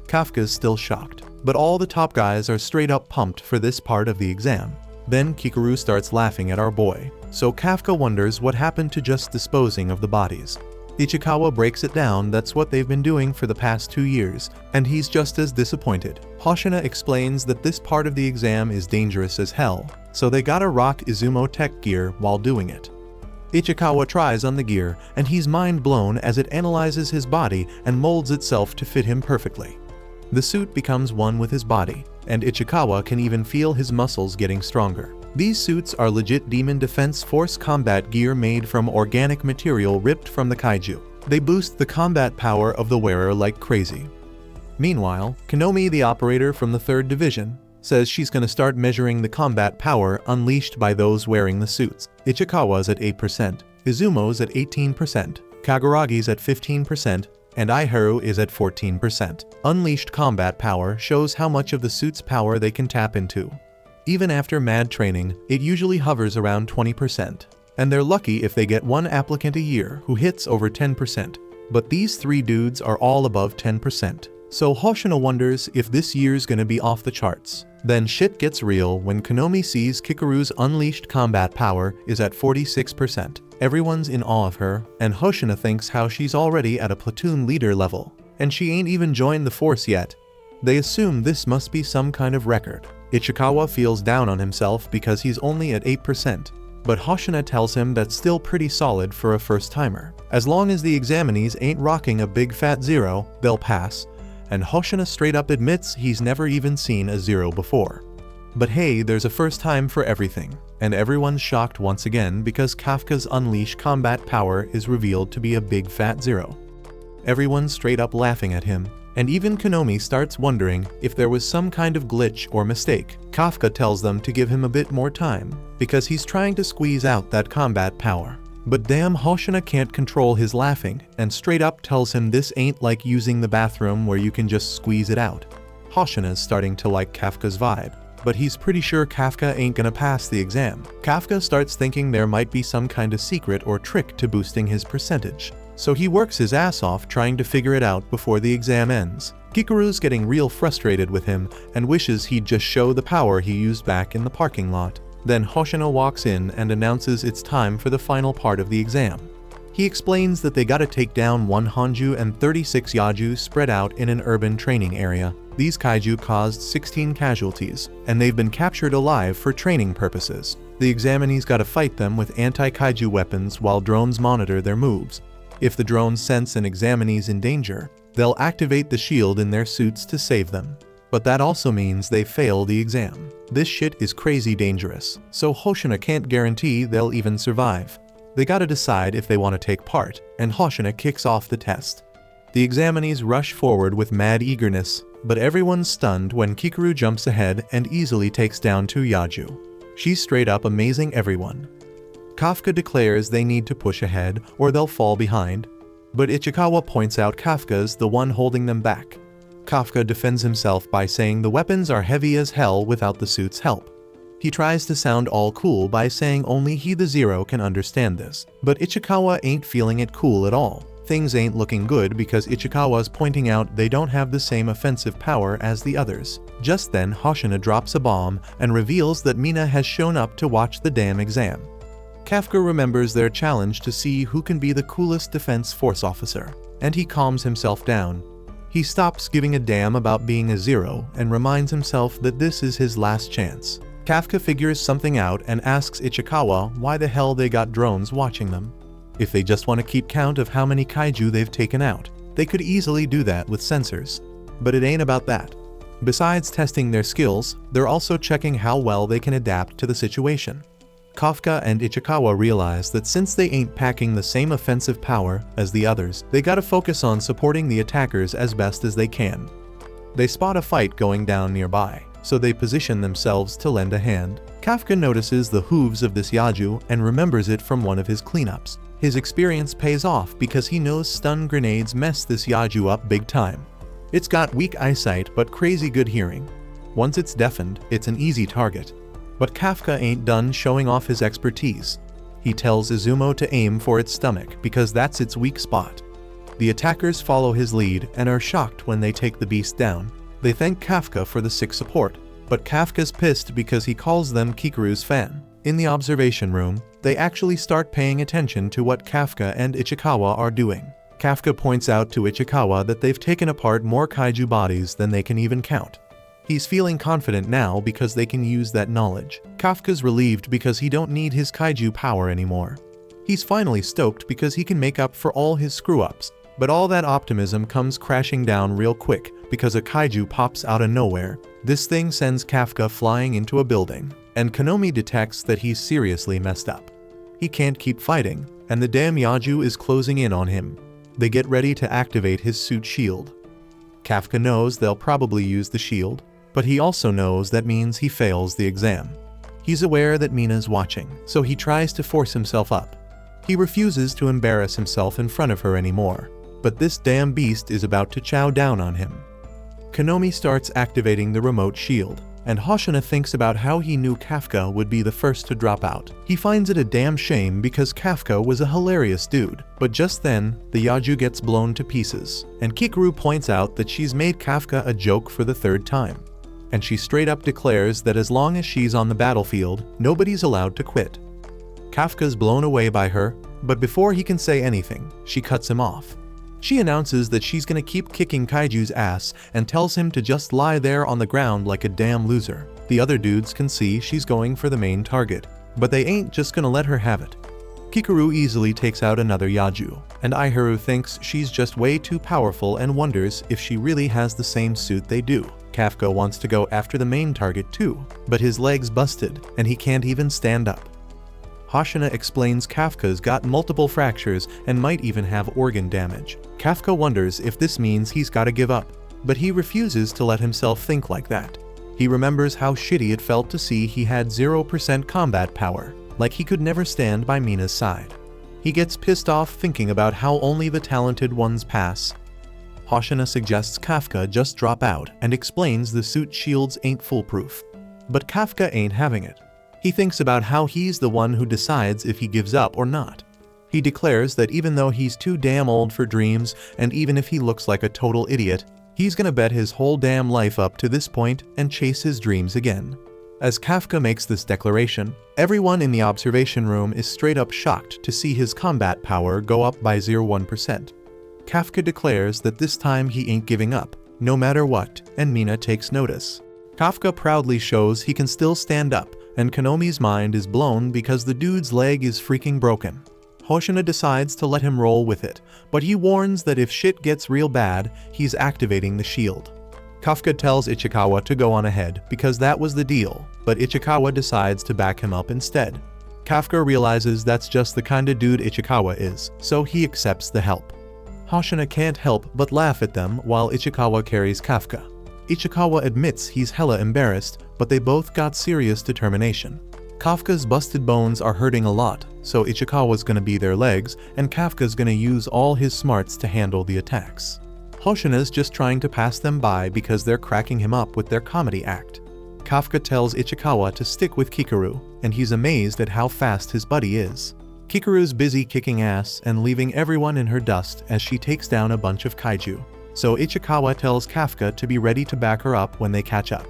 Kafka's still shocked, but all the top guys are straight up pumped for this part of the exam. Then Kikaru starts laughing at our boy, so Kafka wonders what happened to just disposing of the bodies. Ichikawa breaks it down that's what they've been doing for the past 2 years, and he's just as disappointed. Hoshina explains that this part of the exam is dangerous as hell, so they gotta rock Izumo tech gear while doing it. Ichikawa tries on the gear, and he's mind blown as it analyzes his body and molds itself to fit him perfectly. The suit becomes one with his body, and Ichikawa can even feel his muscles getting stronger. These suits are legit Demon Defense Force combat gear made from organic material ripped from the kaiju. They boost the combat power of the wearer like crazy. Meanwhile, Konomi, the operator from the 3rd Division, says she's gonna start measuring the combat power unleashed by those wearing the suits. Ichikawa's at 8%, Izumo's at 18%, Kaguragi's at 15%, and Aiharu is at 14%. Unleashed combat power shows how much of the suit's power they can tap into. Even after mad training, it usually hovers around 20%, and they're lucky if they get one applicant a year who hits over 10%. But these 3 dudes are all above 10%. So Hoshina wonders if this year's gonna be off the charts. Then shit gets real when Konomi sees Kikaru's unleashed combat power is at 46%. Everyone's in awe of her, and Hoshina thinks how she's already at a platoon leader level, and she ain't even joined the force yet. They assume this must be some kind of record. Ichikawa feels down on himself because he's only at 8%, but Hoshina tells him that's still pretty solid for a first-timer. As long as the examinees ain't rocking a big fat 0, they'll pass, and Hoshina straight up admits he's never even seen a 0 before. But hey, there's a first time for everything, and everyone's shocked once again because Kafka's unleashed combat power is revealed to be a big fat 0. Everyone's straight up laughing at him, and even Konomi starts wondering if there was some kind of glitch or mistake. Kafka tells them to give him a bit more time, because he's trying to squeeze out that combat power. But damn, Hoshina can't control his laughing, and straight up tells him this ain't like using the bathroom where you can just squeeze it out. Hoshina's starting to like Kafka's vibe. but he's pretty sure Kafka ain't gonna pass the exam. Kafka starts thinking there might be some kind of secret or trick to boosting his percentage, so he works his ass off trying to figure it out before the exam ends. Kikuru's getting real frustrated with him and wishes he'd just show the power he used back in the parking lot. Then Hoshino walks in and announces it's time for the final part of the exam. He explains that they gotta take down 1 Honju and 36 Yaju spread out in an urban training area. These kaiju caused 16 casualties, and they've been captured alive for training purposes. The examinees gotta fight them with anti-kaiju weapons while drones monitor their moves. If the drones sense an examinees in danger, they'll activate the shield in their suits to save them. But that also means they fail the exam. This shit is crazy dangerous, so Hoshino can't guarantee they'll even survive. They gotta decide if they want to take part, and Hoshino kicks off the test. The examinees rush forward with mad eagerness, but everyone's stunned when Kikuru jumps ahead and easily takes down 2 Yaju. She's straight up amazing everyone. Kafka declares they need to push ahead or they'll fall behind, but Ichikawa points out Kafka's the one holding them back. Kafka defends himself by saying the weapons are heavy as hell without the suit's help. He tries to sound all cool by saying only he the Zero can understand this, but Ichikawa ain't feeling it cool at all. Things ain't looking good because Ichikawa's pointing out they don't have the same offensive power as the others. Just then Hoshino drops a bomb and reveals that Mina has shown up to watch the damn exam. Kafka remembers their challenge to see who can be the coolest defense force officer, and he calms himself down. He stops giving a damn about being a Zero and reminds himself that this is his last chance. Kafka figures something out and asks Ichikawa why the hell they got drones watching them. If they just want to keep count of how many kaiju they've taken out, they could easily do that with sensors. But it ain't about that. Besides testing their skills, they're also checking how well they can adapt to the situation. Kafka and Ichikawa realize that since they ain't packing the same offensive power as the others, they gotta focus on supporting the attackers as best as they can. They spot a fight going down nearby, so they position themselves to lend a hand. Kafka notices the hooves of this Yaju and remembers it from one of his cleanups. His experience pays off because he knows stun grenades mess this Yaju up big time. It's got weak eyesight but crazy good hearing. Once it's deafened, it's an easy target. But Kafka ain't done showing off his expertise. He tells Izumo to aim for its stomach because that's its weak spot. The attackers follow his lead and are shocked when they take the beast down. They thank Kafka for the sick support, but Kafka's pissed because he calls them Kikuru's fan. In the observation room, they actually start paying attention to what Kafka and Ichikawa are doing. Kafka points out to Ichikawa that they've taken apart more kaiju bodies than they can even count. He's feeling confident now because they can use that knowledge. Kafka's relieved because he don't need his kaiju power anymore. He's finally stoked because he can make up for all his screw-ups. But all that optimism comes crashing down real quick because a kaiju pops out of nowhere. This thing sends Kafka flying into a building, and Konomi detects that he's seriously messed up. He can't keep fighting, and the damn Yaju is closing in on him. They get ready to activate his suit shield. Kafka knows they'll probably use the shield, but he also knows that means he fails the exam. He's aware that Mina's watching, so he tries to force himself up. He refuses to embarrass himself in front of her anymore, but this damn beast is about to chow down on him. Konomi starts activating the remote shield, and Hoshino thinks about how he knew Kafka would be the first to drop out. He finds it a damn shame because Kafka was a hilarious dude, but just then, the Yaju gets blown to pieces, and Kikuru points out that she's made Kafka a joke for the 3rd time. And she straight up declares that as long as she's on the battlefield, nobody's allowed to quit. Kafka's blown away by her, but before he can say anything, she cuts him off. She announces that she's gonna keep kicking Kaiju's ass and tells him to just lie there on the ground like a damn loser. The other dudes can see she's going for the main target, but they ain't just gonna let her have it. Kikuru easily takes out another Yaju, and Aiharu thinks she's just way too powerful and wonders if she really has the same suit they do. Kafka wants to go after the main target too, but his leg's busted and he can't even stand up. Hoshino explains Kafka's got multiple fractures and might even have organ damage. Kafka wonders if this means he's gotta give up, but he refuses to let himself think like that. He remembers how shitty it felt to see he had 0% combat power, like he could never stand by Mina's side. He gets pissed off thinking about how only the talented ones pass. Hoshino suggests Kafka just drop out and explains the suit shields ain't foolproof. But Kafka ain't having it. He thinks about how he's the one who decides if he gives up or not. He declares that even though he's too damn old for dreams, and even if he looks like a total idiot, he's gonna bet his whole damn life up to this point and chase his dreams again. As Kafka makes this declaration, everyone in the observation room is straight up shocked to see his combat power go up by 0.1%. Kafka declares that this time he ain't giving up, no matter what, and Mina takes notice. Kafka proudly shows he can still stand up, and Konomi's mind is blown because the dude's leg is freaking broken. Hoshina decides to let him roll with it, but he warns that if shit gets real bad, he's activating the shield. Kafka tells Ichikawa to go on ahead because that was the deal, but Ichikawa decides to back him up instead. Kafka realizes that's just the kinda dude Ichikawa is, so he accepts the help. Hoshina can't help but laugh at them while Ichikawa carries Kafka. Ichikawa admits he's hella embarrassed, but they both got serious determination. Kafka's busted bones are hurting a lot, so Ichikawa's gonna be their legs, and Kafka's gonna use all his smarts to handle the attacks. Hoshina's just trying to pass them by because they're cracking him up with their comedy act. Kafka tells Ichikawa to stick with Kikaru, and he's amazed at how fast his buddy is. Kikaru's busy kicking ass and leaving everyone in her dust as she takes down a bunch of kaiju, so Ichikawa tells Kafka to be ready to back her up when they catch up.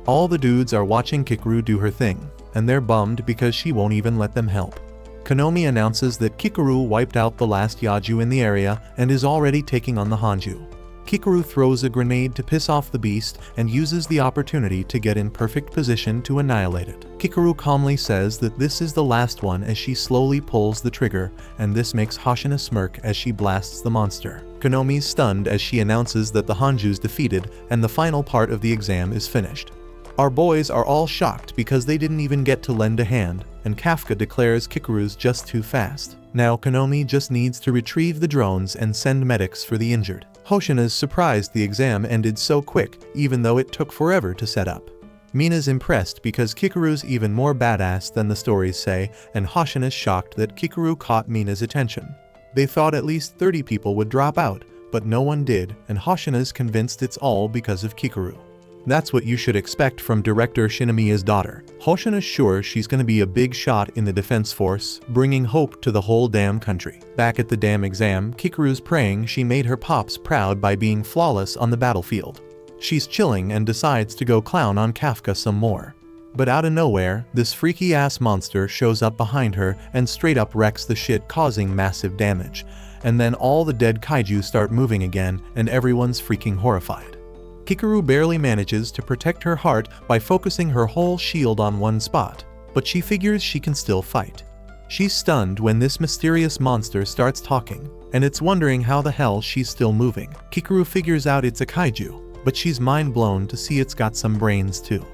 All the dudes are watching Kikaru do her thing, and they're bummed because she won't even let them help. Konomi announces that Kikaru wiped out the last Yaju in the area and is already taking on the Hanju. Kikaru throws a grenade to piss off the beast and uses the opportunity to get in perfect position to annihilate it. Kikaru calmly says that this is the last one as she slowly pulls the trigger, and this makes Hoshina smirk as she blasts the monster. Konomi's stunned as she announces that the Hanju's defeated and the final part of the exam is finished. Our boys are all shocked because they didn't even get to lend a hand, and Kafka declares Kikaru's just too fast. Now Konomi just needs to retrieve the drones and send medics for the injured. Hoshina's surprised the exam ended so quick, even though it took forever to set up. Mina's impressed because Kikaru's even more badass than the stories say, and Hoshina's shocked that Kikaru caught Mina's attention. They thought at least 30 people would drop out, but no one did, and Hoshina's convinced it's all because of Kikaru. That's what you should expect from director Shinomiya's daughter. Hoshina's sure she's gonna be a big shot in the defense force, bringing hope to the whole damn country. Back at the damn exam, Kikaru's praying she made her pops proud by being flawless on the battlefield. She's chilling and decides to go clown on Kafka some more. But out of nowhere, this freaky-ass monster shows up behind her and straight up wrecks the shit, causing massive damage. And then all the dead kaiju start moving again, and everyone's freaking horrified. Kikaru barely manages to protect her heart by focusing her whole shield on one spot, but she figures she can still fight. She's stunned when this mysterious monster starts talking, and it's wondering how the hell she's still moving. Kikaru figures out it's a kaiju, but she's mind blown to see it's got some brains too.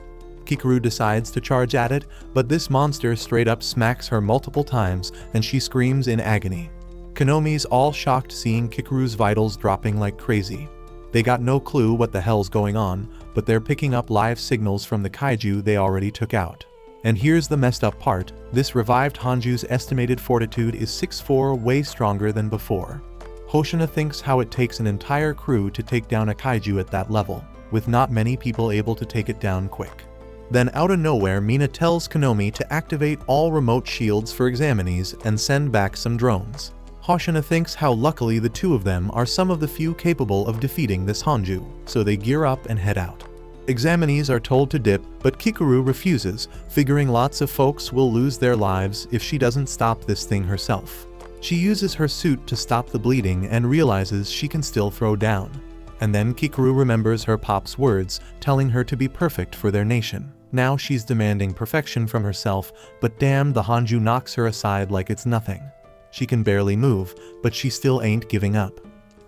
Kikaru decides to charge at it, but this monster straight up smacks her multiple times and she screams in agony. Konomi's all shocked seeing Kikaru's vitals dropping like crazy. They got no clue what the hell's going on, but they're picking up live signals from the kaiju they already took out. And here's the messed up part, this revived Hanju's estimated fortitude is 6'4", way stronger than before. Hoshina thinks how it takes an entire crew to take down a kaiju at that level, with not many people able to take it down quick. Then out of nowhere, Mina tells Konomi to activate all remote shields for examinees and send back some drones. Hoshina thinks how luckily the two of them are some of the few capable of defeating this Hanju, so they gear up and head out. Examinees are told to dip, but Kikaru refuses, figuring lots of folks will lose their lives if she doesn't stop this thing herself. She uses her suit to stop the bleeding and realizes she can still throw down. And then Kikaru remembers her pop's words, telling her to be perfect for their nation. Now she's demanding perfection from herself, but damn, the Hanju knocks her aside like it's nothing. She can barely move, but she still ain't giving up.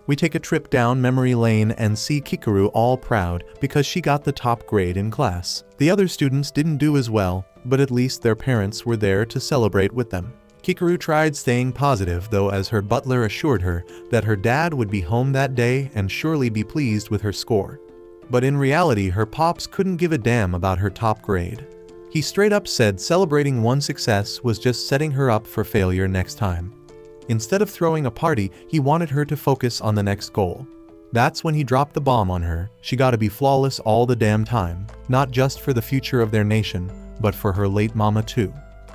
We take a trip down memory lane and see Kikaru all proud because she got the top grade in class. The other students didn't do as well, but at least their parents were there to celebrate with them. Kikaru tried staying positive though, as her butler assured her that her dad would be home that day and surely be pleased with her score. But in reality, her pops couldn't give a damn about her top grade. He straight up said celebrating one success was just setting her up for failure next time. Instead of throwing a party, he wanted her to focus on the next goal. That's when he dropped the bomb on her. She gotta be flawless all the damn time, not just for the future of their nation, but for her late mama too.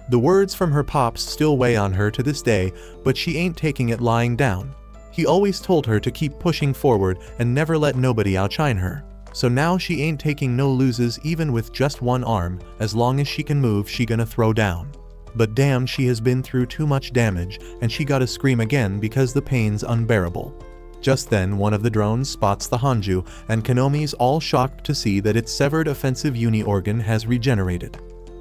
The words from her pops still weigh on her to this day, but she ain't taking it lying down. He always told her to keep pushing forward and never let nobody outshine her. So now she ain't taking no loses even with just one arm. As long as she can move, she gonna throw down. But damn, she has been through too much damage, and she gotta scream again because the pain's unbearable. Just then, one of the drones spots the Hanju, and Konomi's all shocked to see that its severed offensive uni organ has regenerated.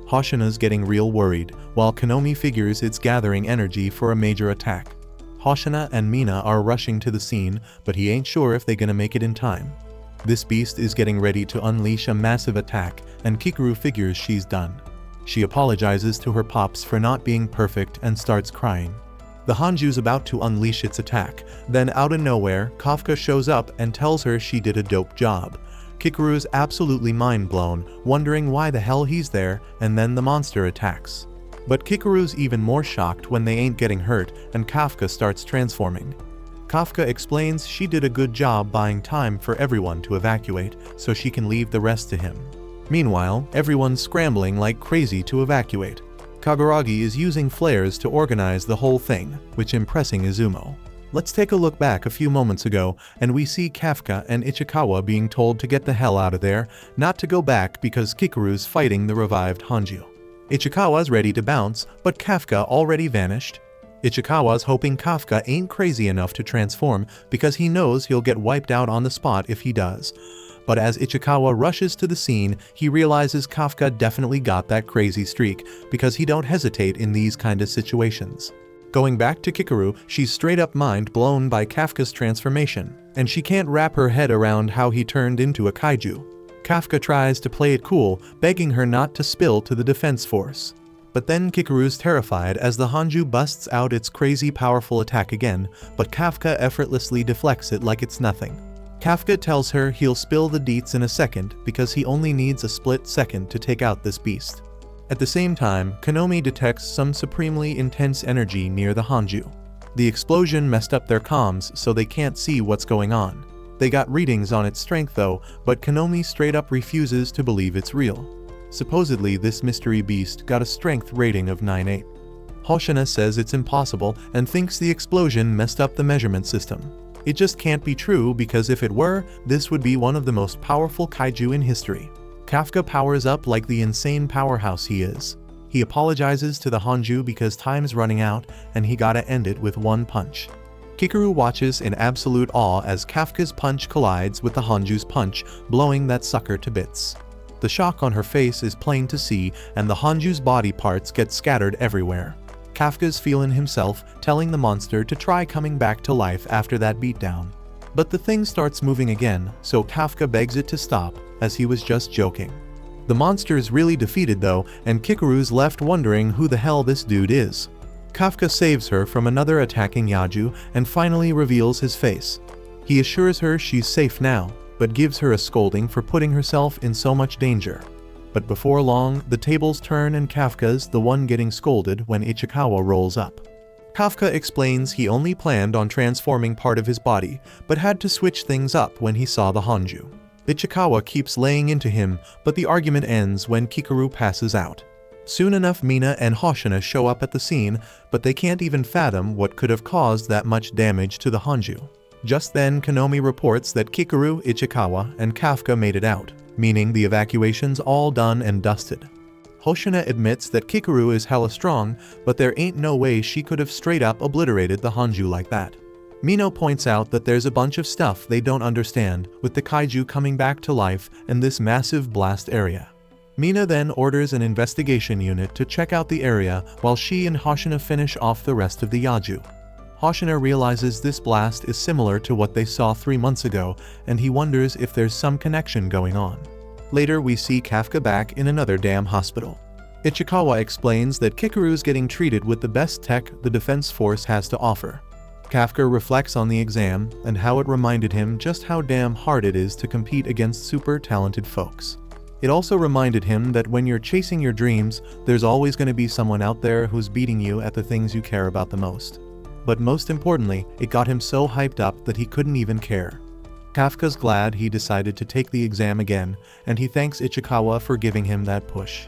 Hoshina's getting real worried, while Konomi figures it's gathering energy for a major attack. Hoshina and Mina are rushing to the scene, but he ain't sure if they're gonna make it in time. This beast is getting ready to unleash a massive attack, and Kikaru figures she's done. She apologizes to her pops for not being perfect and starts crying. The Hanju's about to unleash its attack, then out of nowhere, Kafka shows up and tells her she did a dope job. Kikaru's absolutely mind blown, wondering why the hell he's there, and then the monster attacks. But Kikaru's even more shocked when they ain't getting hurt, and Kafka starts transforming. Kafka explains she did a good job buying time for everyone to evacuate, so she can leave the rest to him. Meanwhile, everyone's scrambling like crazy to evacuate. Kaguragi is using flares to organize the whole thing, which impressing Izumo. Let's take a look back a few moments ago, and we see Kafka and Ichikawa being told to get the hell out of there, not to go back because Kikaru's fighting the revived Hanju. Ichikawa's ready to bounce, but Kafka already vanished. Ichikawa's hoping Kafka ain't crazy enough to transform because he knows he'll get wiped out on the spot if he does. But as Ichikawa rushes to the scene, he realizes Kafka definitely got that crazy streak because he don't hesitate in these kind of situations. Going back to Kikaru, she's straight up mind blown by Kafka's transformation, and she can't wrap her head around how he turned into a kaiju. Kafka tries to play it cool, begging her not to spill to the defense force. But then Kikaru's terrified as the Hanju busts out its crazy powerful attack again, but Kafka effortlessly deflects it like it's nothing. Kafka tells her he'll spill the deets in a second because he only needs a split second to take out this beast. At the same time, Konomi detects some supremely intense energy near the Hanju. The explosion messed up their comms so they can't see what's going on. They got readings on its strength though, but Konomi straight up refuses to believe it's real. Supposedly this mystery beast got a strength rating of 9.8. Hoshina says it's impossible and thinks the explosion messed up the measurement system. It just can't be true because if it were, this would be one of the most powerful kaiju in history. Kafka powers up like the insane powerhouse he is. He apologizes to the Hanju because time's running out and he gotta end it with one punch. Kikaru watches in absolute awe as Kafka's punch collides with the Hanju's punch, blowing that sucker to bits. The shock on her face is plain to see and the Hanju's body parts get scattered everywhere. Kafka's feeling himself, telling the monster to try coming back to life after that beatdown. But the thing starts moving again, so Kafka begs it to stop, as he was just joking. The monster's really defeated though, and Kikaru's left wondering who the hell this dude is. Kafka saves her from another attacking Yaju and finally reveals his face. He assures her she's safe now, but gives her a scolding for putting herself in so much danger. But before long, the tables turn and Kafka's the one getting scolded when Ichikawa rolls up. Kafka explains he only planned on transforming part of his body, but had to switch things up when he saw the Hanju. Ichikawa keeps laying into him, but the argument ends when Kikaru passes out. Soon enough Mina and Hoshina show up at the scene, but they can't even fathom what could have caused that much damage to the Hanju. Just then Konomi reports that Kikaru, Ichikawa, and Kafka made it out, meaning the evacuation's all done and dusted. Hoshina admits that Kikaru is hella strong, but there ain't no way she could have straight up obliterated the Hanju like that. Mino points out that there's a bunch of stuff they don't understand, with the kaiju coming back to life and this massive blast area. Mina then orders an investigation unit to check out the area while she and Hoshina finish off the rest of the Yaju. Hoshina realizes this blast is similar to what they saw 3 months ago, and he wonders if there's some connection going on. Later we see Kafka back in another damn hospital. Ichikawa explains that Kikaru's getting treated with the best tech the defense force has to offer. Kafka reflects on the exam and how it reminded him just how damn hard it is to compete against super talented folks. It also reminded him that when you're chasing your dreams, there's always going to be someone out there who's beating you at the things you care about the most. But most importantly, it got him so hyped up that he couldn't even care. Kafka's glad he decided to take the exam again, and he thanks Ichikawa for giving him that push.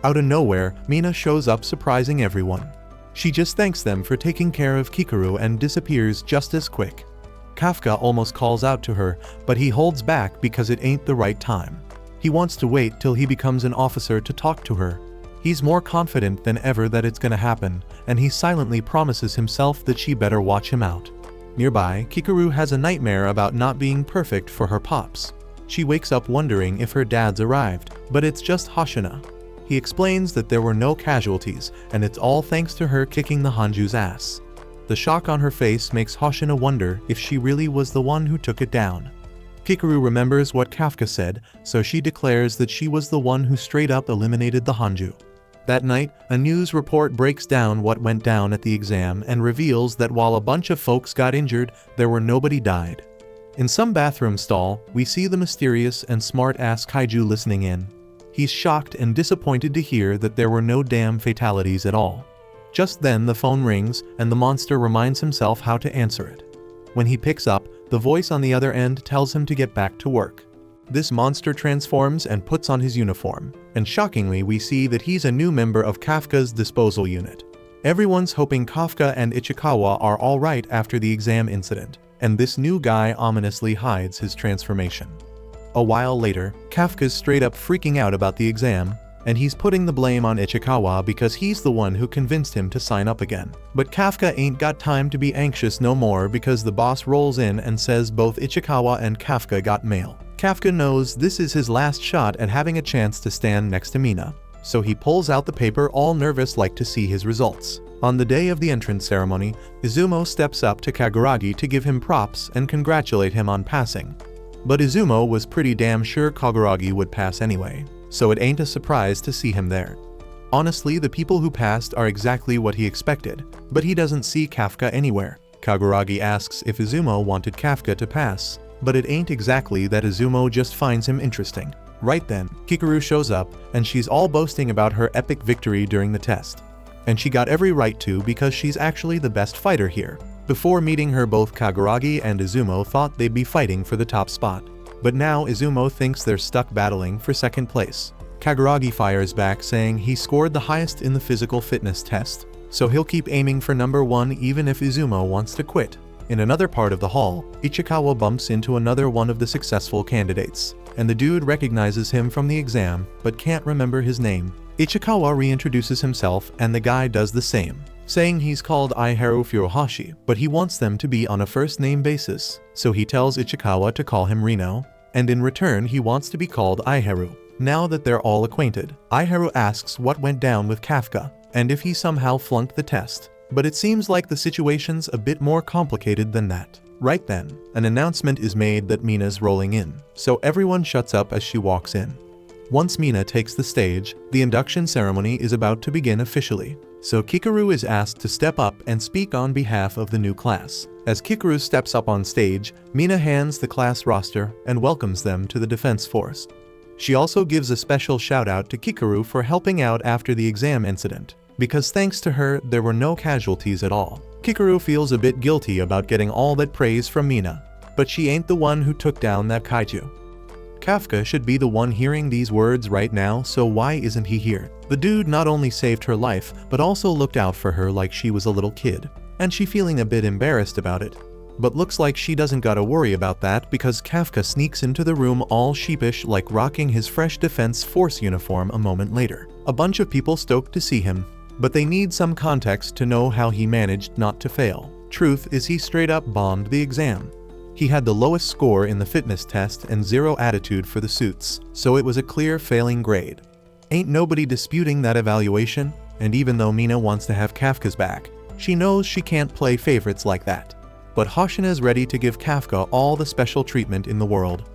Out of nowhere, Mina shows up surprising everyone. She just thanks them for taking care of Kikaru and disappears just as quick. Kafka almost calls out to her, but he holds back because it ain't the right time. He wants to wait till he becomes an officer to talk to her. He's more confident than ever that it's gonna happen, and he silently promises himself that she better watch him out. Nearby, Kikaru has a nightmare about not being perfect for her pops. She wakes up wondering if her dad's arrived, but it's just Hoshina. He explains that there were no casualties, and it's all thanks to her kicking the Hanju's ass. The shock on her face makes Hoshina wonder if she really was the one who took it down. Kikaru remembers what Kafka said, so she declares that she was the one who straight up eliminated the Hanju. That night, a news report breaks down what went down at the exam and reveals that while a bunch of folks got injured, there were nobody died. In some bathroom stall, we see the mysterious and smart-ass kaiju listening in. He's shocked and disappointed to hear that there were no damn fatalities at all. Just then the phone rings, and the monster reminds himself how to answer it. When he picks up, the voice on the other end tells him to get back to work. This monster transforms and puts on his uniform, and shockingly we see that he's a new member of Kafka's disposal unit. Everyone's hoping Kafka and Ichikawa are alright after the exam incident, and this new guy ominously hides his transformation. A while later, Kafka's straight up freaking out about the exam, and he's putting the blame on Ichikawa because he's the one who convinced him to sign up again. But Kafka ain't got time to be anxious no more because the boss rolls in and says both Ichikawa and Kafka got mail. Kafka knows this is his last shot at having a chance to stand next to Mina, so he pulls out the paper all nervous like to see his results. On the day of the entrance ceremony, Izumo steps up to Kaguragi to give him props and congratulate him on passing. But Izumo was pretty damn sure Kaguragi would pass anyway, so it ain't a surprise to see him there. Honestly, the people who passed are exactly what he expected, but he doesn't see Kafka anywhere. Kaguragi asks if Izumo wanted Kafka to pass, but it ain't exactly that Izumo just finds him interesting. Right then, Kikaru shows up, and she's all boasting about her epic victory during the test. And she got every right to because she's actually the best fighter here. Before meeting her, both Kaguragi and Izumo thought they'd be fighting for the top spot. But now Izumo thinks they're stuck battling for second place. Kaguragi fires back saying he scored the highest in the physical fitness test, so he'll keep aiming for number 1 even if Izumo wants to quit. In another part of the hall, Ichikawa bumps into another one of the successful candidates, and the dude recognizes him from the exam, but can't remember his name. Ichikawa reintroduces himself and the guy does the same, saying he's called Aiharu Furuhashi, but he wants them to be on a first-name basis, so he tells Ichikawa to call him Rino, and in return he wants to be called Aiharu. Now that they're all acquainted, Aiharu asks what went down with Kafka, and if he somehow flunked the test. But it seems like the situation's a bit more complicated than that. Right then, an announcement is made that Mina's rolling in, so everyone shuts up as she walks in. Once Mina takes the stage, the induction ceremony is about to begin officially, so Kikaru is asked to step up and speak on behalf of the new class. As Kikaru steps up on stage, Mina hands the class roster and welcomes them to the Defense Force. She also gives a special shout out to Kikaru for helping out after the exam incident, because thanks to her, there were no casualties at all. Kikaru feels a bit guilty about getting all that praise from Mina, but she ain't the one who took down that kaiju. Kafka should be the one hearing these words right now, so why isn't he here? The dude not only saved her life, but also looked out for her like she was a little kid, and she feeling a bit embarrassed about it. But looks like she doesn't gotta worry about that because Kafka sneaks into the room all sheepish like rocking his fresh Defense Force uniform a moment later. A bunch of people stoked to see him, but they need some context to know how he managed not to fail. Truth is he straight up bombed the exam. He had the lowest score in the fitness test and 0 attitude for the suits, so it was a clear failing grade. Ain't nobody disputing that evaluation, and even though Mina wants to have Kafka's back, she knows she can't play favorites like that. But Hoshina's ready to give Kafka all the special treatment in the world.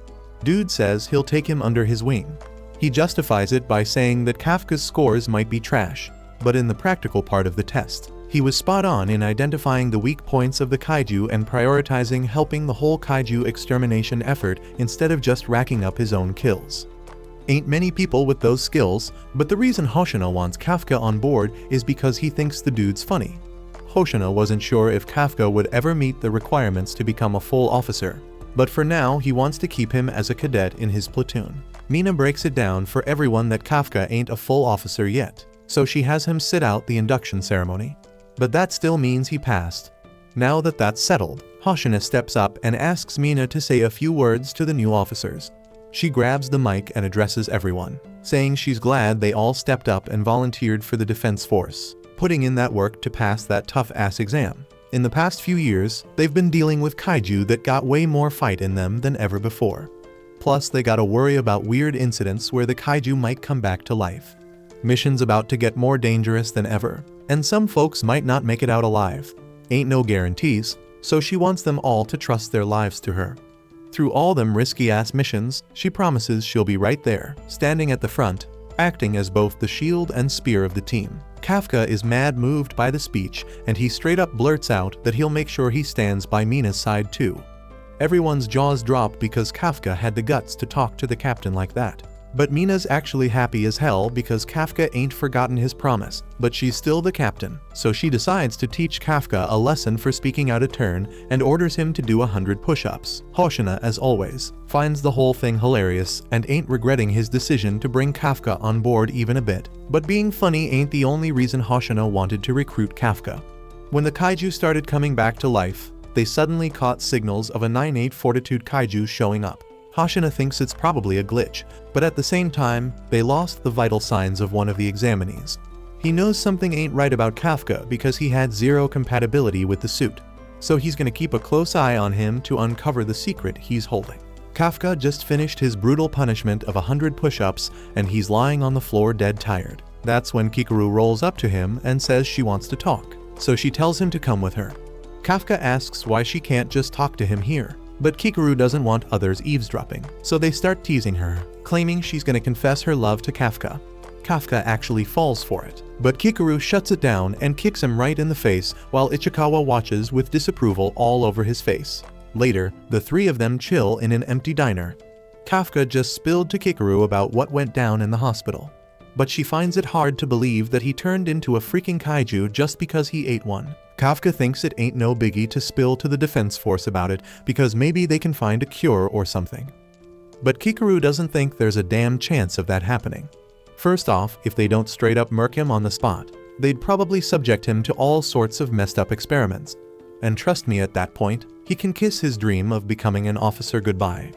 Dude says he'll take him under his wing. He justifies it by saying that Kafka's scores might be trash, but in the practical part of the test, he was spot on in identifying the weak points of the kaiju and prioritizing helping the whole kaiju extermination effort instead of just racking up his own kills. Ain't many people with those skills, but the reason Hoshina wants Kafka on board is because he thinks the dude's funny. Hoshina wasn't sure if Kafka would ever meet the requirements to become a full officer, But for now, he wants to keep him as a cadet in his platoon. Mina breaks it down for everyone that Kafka ain't a full officer yet, so she has him sit out the induction ceremony. But that still means he passed. Now that that's settled, Hoshina steps up and asks Mina to say a few words to the new officers. She grabs the mic and addresses everyone, saying she's glad they all stepped up and volunteered for the defense force, putting in that work to pass that tough-ass exam. In the past few years, they've been dealing with kaiju that got way more fight in them than ever before. Plus, they gotta worry about weird incidents where the kaiju might come back to life. Mission's about to get more dangerous than ever, and some folks might not make it out alive. Ain't no guarantees, so she wants them all to trust their lives to her. Through all them risky-ass missions, she promises she'll be right there, standing at the front, acting as both the shield and spear of the team. Kafka is mad moved by the speech, and he straight up blurts out that he'll make sure he stands by Mina's side too. Everyone's jaws drop because Kafka had the guts to talk to the captain like that. But Mina's actually happy as hell because Kafka ain't forgotten his promise, but she's still the captain, so she decides to teach Kafka a lesson for speaking out of turn and orders him to do 100 push-ups. Hoshina, as always, finds the whole thing hilarious and ain't regretting his decision to bring Kafka on board even a bit. But being funny ain't the only reason Hoshina wanted to recruit Kafka. When the kaiju started coming back to life, they suddenly caught signals of a 9-8 fortitude kaiju showing up. Hoshina thinks it's probably a glitch, but at the same time, they lost the vital signs of one of the examinees. He knows something ain't right about Kafka because he had zero compatibility with the suit, so he's gonna keep a close eye on him to uncover the secret he's holding. Kafka just finished his brutal punishment of 100 push-ups and he's lying on the floor dead tired. That's when Kikaru rolls up to him and says she wants to talk, so she tells him to come with her. Kafka asks why she can't just talk to him here. But Kikaru doesn't want others eavesdropping, so they start teasing her, claiming she's gonna confess her love to Kafka. Kafka actually falls for it, but Kikaru shuts it down and kicks him right in the face while Ichikawa watches with disapproval all over his face. Later, the three of them chill in an empty diner. Kafka just spilled to Kikaru about what went down in the hospital, but she finds it hard to believe that he turned into a freaking kaiju just because he ate one. Kafka thinks it ain't no biggie to spill to the defense force about it because maybe they can find a cure or something. But Kikaru doesn't think there's a damn chance of that happening. First off, if they don't straight up murk him on the spot, they'd probably subject him to all sorts of messed up experiments. And trust me, at that point, he can kiss his dream of becoming an officer goodbye.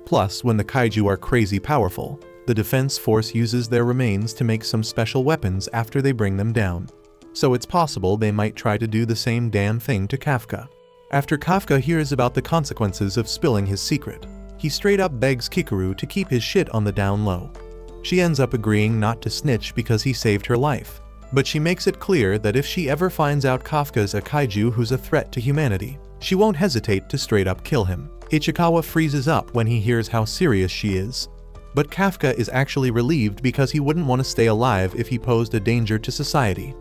Plus, when the kaiju are crazy powerful, the defense force uses their remains to make some special weapons after they bring them down. So it's possible they might try to do the same damn thing to Kafka. After Kafka hears about the consequences of spilling his secret, he straight up begs Kikaru to keep his shit on the down low. She ends up agreeing not to snitch because he saved her life, but she makes it clear that if she ever finds out Kafka's a kaiju who's a threat to humanity, she won't hesitate to straight up kill him. Ichikawa freezes up when he hears how serious she is, but Kafka is actually relieved because he wouldn't want to stay alive if he posed a danger to society.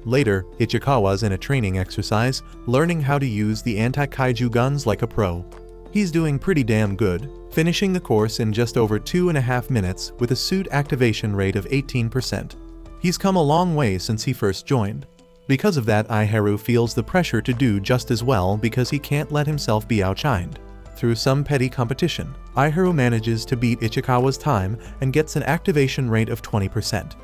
Later, Ichikawa's in a training exercise, learning how to use the anti-kaiju guns like a pro. He's doing pretty damn good, finishing the course in just over 2.5 minutes with a suit activation rate of 18%. He's come a long way since he first joined. Because of that, Aiharu feels the pressure to do just as well because he can't let himself be outshined. Through some petty competition, Aiharu manages to beat Ichikawa's time and gets an activation rate of 20%.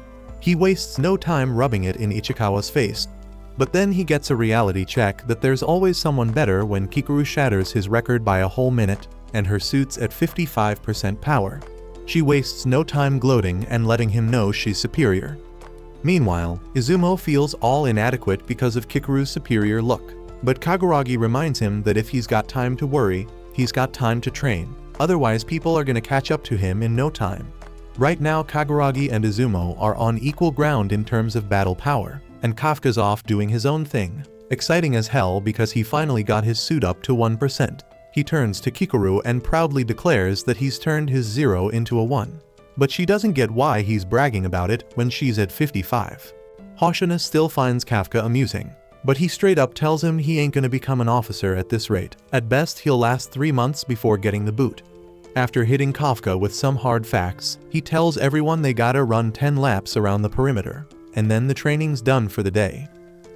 He wastes no time rubbing it in Ichikawa's face, but then he gets a reality check that there's always someone better when Kikaru shatters his record by a whole minute, and her suit's at 55% power. She wastes no time gloating and letting him know she's superior. Meanwhile, Izumo feels all inadequate because of Kikaru's superior look, but Kaguragi reminds him that if he's got time to worry, he's got time to train, otherwise people are gonna catch up to him in no time. Right now, Kaguragi and Izumo are on equal ground in terms of battle power, and Kafka's off doing his own thing. Exciting as hell because he finally got his suit up to 1%. He turns to Kikaru and proudly declares that he's turned his 0 into a 1. But she doesn't get why he's bragging about it when she's at 55. Hoshina still finds Kafka amusing, but he straight up tells him he ain't gonna become an officer at this rate. At best, he'll last 3 months before getting the boot. After hitting Kafka with some hard facts, he tells everyone they gotta run 10 laps around the perimeter, and then the training's done for the day.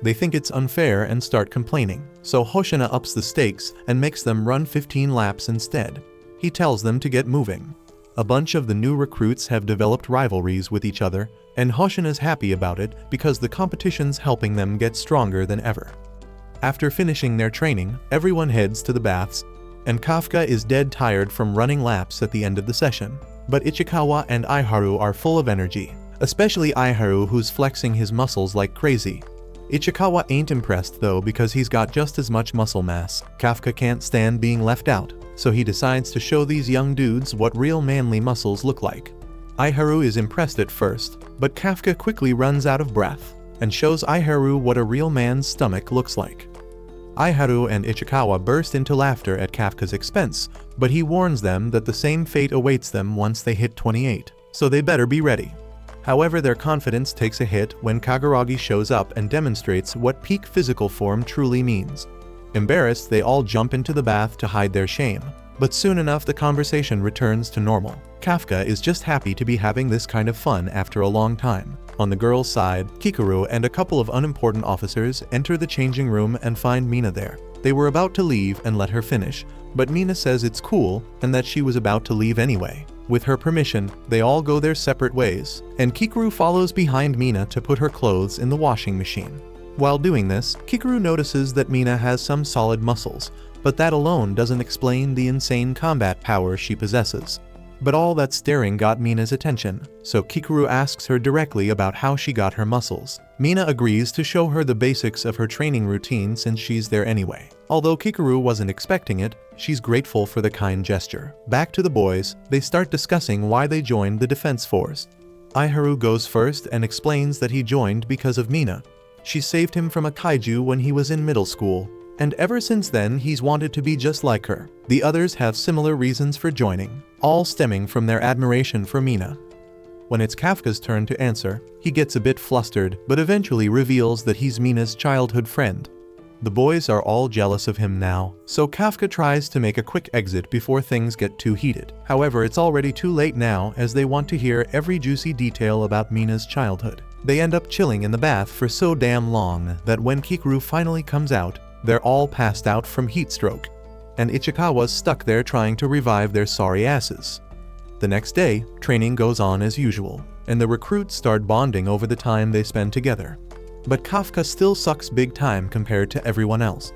They think it's unfair and start complaining. so Hoshina ups the stakes and makes them run 15 laps instead. He tells them to get moving. A bunch of the new recruits have developed rivalries with each other, and Hoshina's happy about it because the competition's helping them get stronger than ever. After finishing their training, everyone heads to the baths, and Kafka is dead tired from running laps at the end of the session. But Ichikawa and Aiharu are full of energy, especially Aiharu, who's flexing his muscles like crazy. Ichikawa ain't impressed though because he's got just as much muscle mass. Kafka can't stand being left out, so he decides to show these young dudes what real manly muscles look like. Aiharu is impressed at first, but Kafka quickly runs out of breath and shows Aiharu what a real man's stomach looks like. Aiharu and Ichikawa burst into laughter at Kafka's expense, but he warns them that the same fate awaits them once they hit 28, so they better be ready. However, their confidence takes a hit when Kaguragi shows up and demonstrates what peak physical form truly means. Embarrassed, they all jump into the bath to hide their shame, but soon enough the conversation returns to normal. Kafka is just happy to be having this kind of fun after a long time. On the girls' side, Kikuru and a couple of unimportant officers enter the changing room and find Mina there. They were about to leave and let her finish, but Mina says it's cool and that she was about to leave anyway. With her permission, they all go their separate ways, and Kikuru follows behind Mina to put her clothes in the washing machine. While doing this, Kikuru notices that Mina has some solid muscles, but that alone doesn't explain the insane combat power she possesses. But all that staring got Mina's attention, so Kikuru asks her directly about how she got her muscles. Mina agrees to show her the basics of her training routine since she's there anyway. Although Kikuru wasn't expecting it, she's grateful for the kind gesture. Back to the boys, they start discussing why they joined the defense force. Aiharu goes first and explains that he joined because of Mina. She saved him from a kaiju when he was in middle school, and ever since then he's wanted to be just like her. The others have similar reasons for joining, all stemming from their admiration for Mina. When it's Kafka's turn to answer, he gets a bit flustered but eventually reveals that he's Mina's childhood friend. The boys are all jealous of him now, so Kafka tries to make a quick exit before things get too heated. However, it's already too late now as they want to hear every juicy detail about Mina's childhood. They end up chilling in the bath for so damn long that when Kikuru finally comes out, they're all passed out from heat stroke, and Ichikawa's stuck there trying to revive their sorry asses. The next day, training goes on as usual, and the recruits start bonding over the time they spend together. But Kafka still sucks big time compared to everyone else.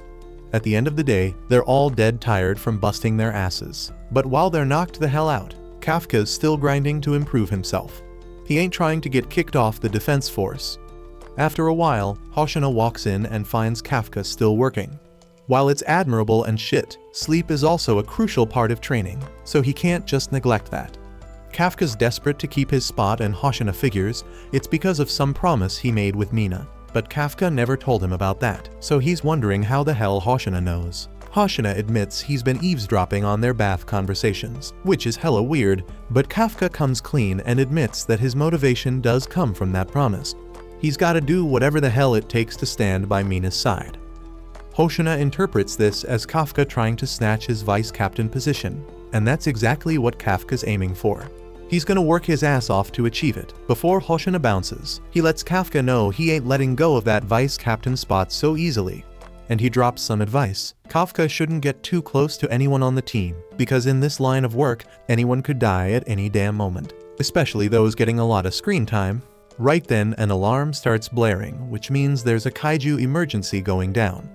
At the end of the day, they're all dead tired from busting their asses. But while they're knocked the hell out, Kafka's still grinding to improve himself. He ain't trying to get kicked off the defense force. After a while, Hoshina walks in and finds Kafka still working. While it's admirable and shit, sleep is also a crucial part of training, so he can't just neglect that. Kafka's desperate to keep his spot and Hoshina figures it's because of some promise he made with Mina. But Kafka never told him about that, so he's wondering how the hell Hoshina knows. Hoshina admits he's been eavesdropping on their bath conversations, which is hella weird, but Kafka comes clean and admits that his motivation does come from that promise. He's gotta do whatever the hell it takes to stand by Mina's side. Hoshina interprets this as Kafka trying to snatch his vice captain position, and that's exactly what Kafka's aiming for. He's gonna work his ass off to achieve it. Before Hoshina bounces, he lets Kafka know he ain't letting go of that vice captain spot so easily, and he drops some advice. Kafka shouldn't get too close to anyone on the team, because in this line of work, anyone could die at any damn moment, especially those getting a lot of screen time. Right then, an alarm starts blaring, which means there's a kaiju emergency going down.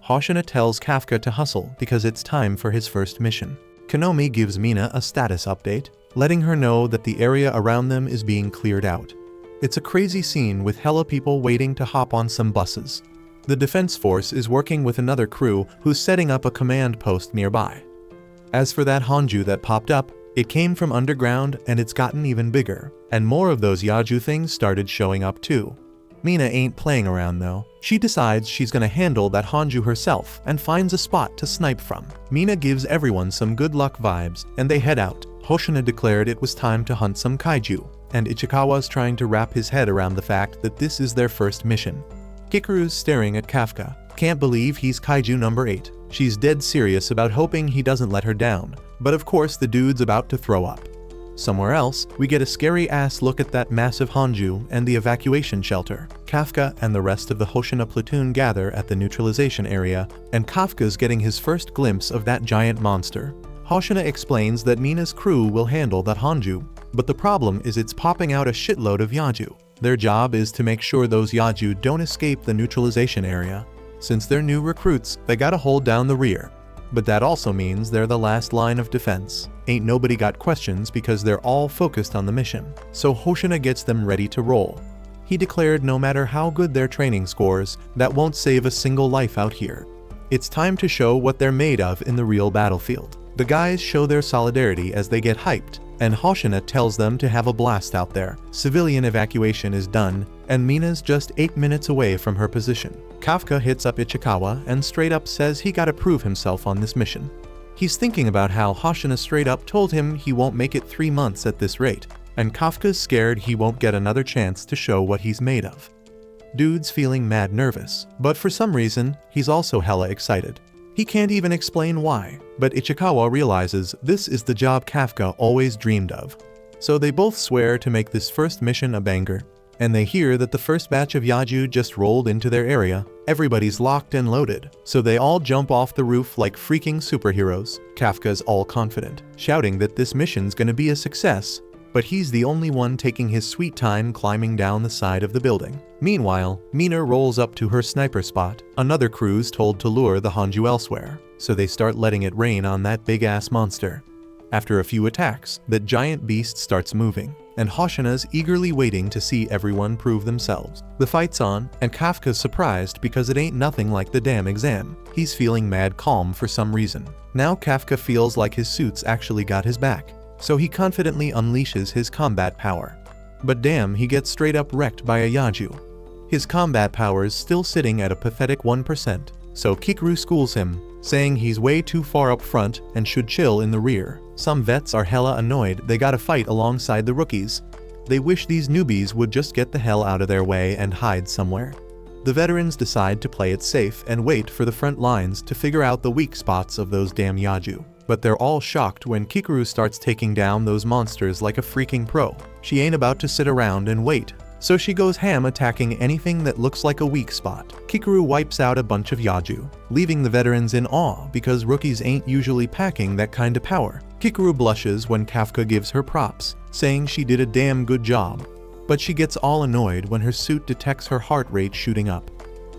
Hoshina tells Kafka to hustle because it's time for his first mission. Konomi gives Mina a status update, letting her know that the area around them is being cleared out. It's a crazy scene with hella people waiting to hop on some buses. The defense force is working with another crew who's setting up a command post nearby. As for that Honju that popped up, it came from underground and it's gotten even bigger, and more of those Yaju things started showing up too. Mina ain't playing around though. She decides she's gonna handle that Honju herself and finds a spot to snipe from. Mina gives everyone some good luck vibes and they head out. Hoshina declared it was time to hunt some kaiju, and Ichikawa's trying to wrap his head around the fact that this is their first mission. Kikuru's staring at Kafka. Can't believe he's Kaiju number 8. She's dead serious about hoping he doesn't let her down, but of course the dude's about to throw up. Somewhere else, we get a scary-ass look at that massive Hanju and the evacuation shelter. Kafka and the rest of the Hoshina platoon gather at the neutralization area, and Kafka's getting his first glimpse of that giant monster. Hoshina explains that Mina's crew will handle that Hanju, but the problem is it's popping out a shitload of Yaju. Their job is to make sure those Yaju don't escape the neutralization area. Since they're new recruits, they gotta hold down the rear. But that also means they're the last line of defense. Ain't nobody got questions because they're all focused on the mission. So Hoshina gets them ready to roll. He declared no matter how good their training scores, that won't save a single life out here. It's time to show what they're made of in the real battlefield. The guys show their solidarity as they get hyped, and Hoshina tells them to have a blast out there. Civilian evacuation is done, and Mina's just 8 minutes away from her position. Kafka hits up Ichikawa and straight up says he gotta prove himself on this mission. He's thinking about how Hoshina straight up told him he won't make it 3 months at this rate, and Kafka's scared he won't get another chance to show what he's made of. Dude's feeling mad nervous, but for some reason, he's also hella excited. He can't even explain why, but Ichikawa realizes this is the job Kafka always dreamed of. So they both swear to make this first mission a banger, and they hear that the first batch of Yaju just rolled into their area. Everybody's locked and loaded, so they all jump off the roof like freaking superheroes. Kafka's all confident, shouting that this mission's gonna be a success, but he's the only one taking his sweet time climbing down the side of the building. Meanwhile, Mina rolls up to her sniper spot. Another crew's told to lure the Hanju elsewhere, so they start letting it rain on that big-ass monster. After a few attacks, that giant beast starts moving, and Hoshina's eagerly waiting to see everyone prove themselves. The fight's on, and Kafka's surprised because it ain't nothing like the damn exam. He's feeling mad calm for some reason. Now Kafka feels like his suits actually got his back, so he confidently unleashes his combat power. But damn, he gets straight up wrecked by a Yaju. His combat power's still sitting at a pathetic 1%, so Kikaru schools him, saying he's way too far up front and should chill in the rear. Some vets are hella annoyed they gotta fight alongside the rookies. They wish these newbies would just get the hell out of their way and hide somewhere. The veterans decide to play it safe and wait for the front lines to figure out the weak spots of those damn Yaju. But they're all shocked when Kikaru starts taking down those monsters like a freaking pro. She ain't about to sit around and wait, so she goes ham attacking anything that looks like a weak spot. Kikaru wipes out a bunch of Yaju, leaving the veterans in awe because rookies ain't usually packing that kind of power. Kikaru blushes when Kafka gives her props, saying she did a damn good job, but she gets all annoyed when her suit detects her heart rate shooting up.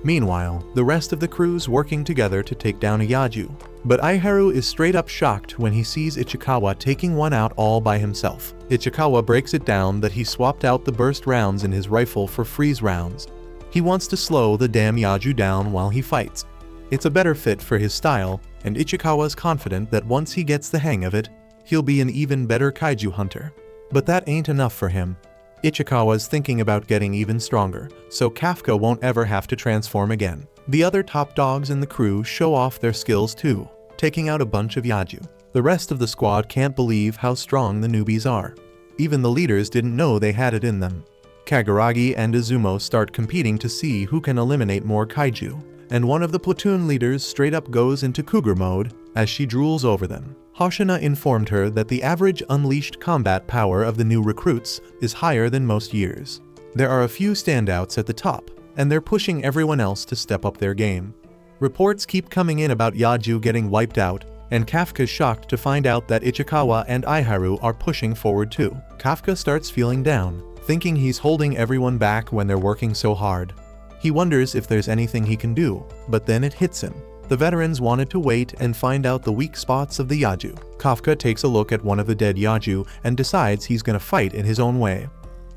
Meanwhile, the rest of the crew's working together to take down a Yaju, but Aiharu is straight up shocked when he sees Ichikawa taking one out all by himself. Ichikawa breaks it down that he swapped out the burst rounds in his rifle for freeze rounds. He wants to slow the damn Yaju down while he fights. It's a better fit for his style, and Ichikawa's confident that once he gets the hang of it, he'll be an even better kaiju hunter. But that ain't enough for him. Ichikawa's thinking about getting even stronger, so Kafka won't ever have to transform again. The other top dogs in the crew show off their skills too, taking out a bunch of Yaju. The rest of the squad can't believe how strong the newbies are. Even the leaders didn't know they had it in them. Kaguragi and Izumo start competing to see who can eliminate more kaiju, and one of the platoon leaders straight up goes into cougar mode as she drools over them. Hoshina informed her that the average unleashed combat power of the new recruits is higher than most years. There are a few standouts at the top, and they're pushing everyone else to step up their game. Reports keep coming in about Yaju getting wiped out, and Kafka's shocked to find out that Ichikawa and Aiharu are pushing forward too. Kafka starts feeling down, thinking he's holding everyone back when they're working so hard. He wonders if there's anything he can do, but then it hits him. The veterans wanted to wait and find out the weak spots of the Yaju. Kafka takes a look at one of the dead Yaju and decides he's gonna fight in his own way.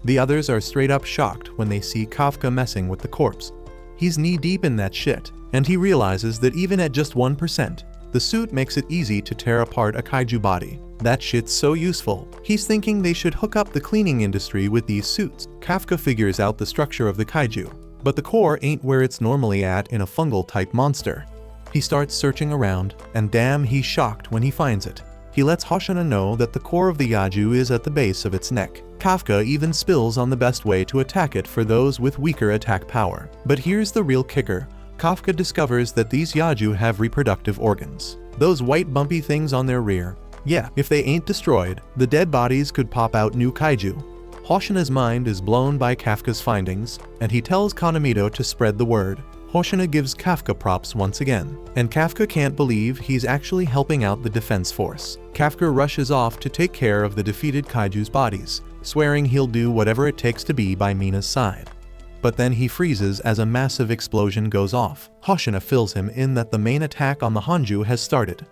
The others are straight up shocked when they see Kafka messing with the corpse. He's knee-deep in that shit, and he realizes that even at just 1%, the suit makes it easy to tear apart a kaiju body. That shit's so useful. He's thinking they should hook up the cleaning industry with these suits. Kafka figures out the structure of the kaiju, but the core ain't where it's normally at in a fungal-type monster. He starts searching around, and damn, he's shocked when he finds it. He lets Hoshina know that the core of the Yaju is at the base of its neck. Kafka even spills on the best way to attack it for those with weaker attack power. But here's the real kicker. Kafka discovers that these Yaju have reproductive organs. Those white bumpy things on their rear, Yeah, if they ain't destroyed, the dead bodies could pop out new kaiju. Hoshina's mind is blown by Kafka's findings, and he tells Kanamido to spread the word. Hoshina gives Kafka props once again, and Kafka can't believe he's actually helping out the defense force. Kafka rushes off to take care of the defeated kaiju's bodies, swearing he'll do whatever it takes to be by Mina's side. But then he freezes as a massive explosion goes off. Hoshina fills him in that the main attack on the Hanju has started.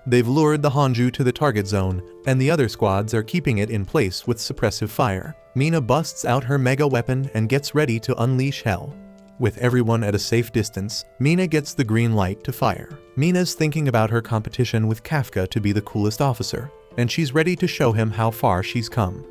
They've lured the Hanju to the target zone, and the other squads are keeping it in place with suppressive fire. Mina busts out her mega weapon and gets ready to unleash hell. With everyone at a safe distance, Mina gets the green light to fire. Mina's thinking about her competition with Kafka to be the coolest officer, and she's ready to show him how far she's come.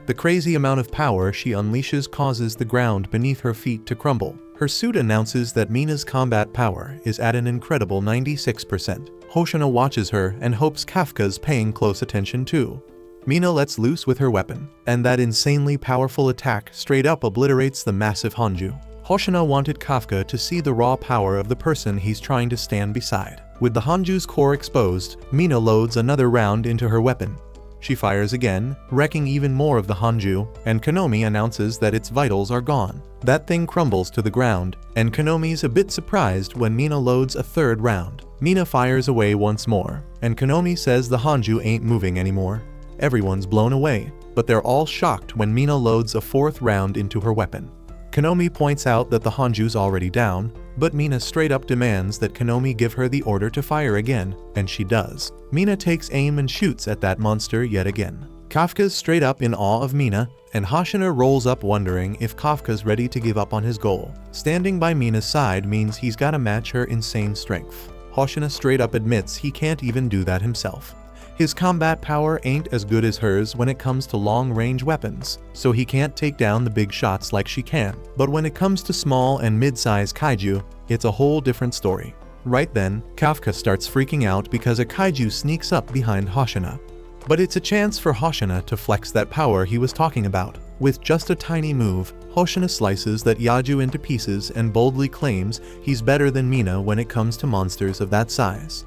The crazy amount of power she unleashes causes the ground beneath her feet to crumble. Her suit announces that Mina's combat power is at an incredible 96%. Hoshina watches her and hopes Kafka's paying close attention too. Mina lets loose with her weapon, and that insanely powerful attack straight up obliterates the massive Hanju. Hoshina wanted Kafka to see the raw power of the person he's trying to stand beside. With the Hanju's core exposed, Mina loads another round into her weapon. She fires again, wrecking even more of the Hanju, and Konomi announces that its vitals are gone. That thing crumbles to the ground, and Konomi's a bit surprised when Mina loads a third round. Mina fires away once more, and Konomi says the Hanju ain't moving anymore. Everyone's blown away, but they're all shocked when Mina loads a fourth round into her weapon. Konomi points out that the Hanju's already down, but Mina straight up demands that Konomi give her the order to fire again, and she does. Mina takes aim and shoots at that monster yet again. Kafka's straight up in awe of Mina, and Hoshina rolls up wondering if Kafka's ready to give up on his goal. Standing by Mina's side means he's gotta match her insane strength. Hoshina straight up admits he can't even do that himself. His combat power ain't as good as hers when it comes to long-range weapons, so he can't take down the big shots like she can. But when it comes to small and mid-size kaiju, it's a whole different story. Right then, Kafka starts freaking out because a kaiju sneaks up behind Hoshina. But it's a chance for Hoshina to flex that power he was talking about. With just a tiny move, Hoshina slices that Yaju into pieces and boldly claims he's better than Mina when it comes to monsters of that size.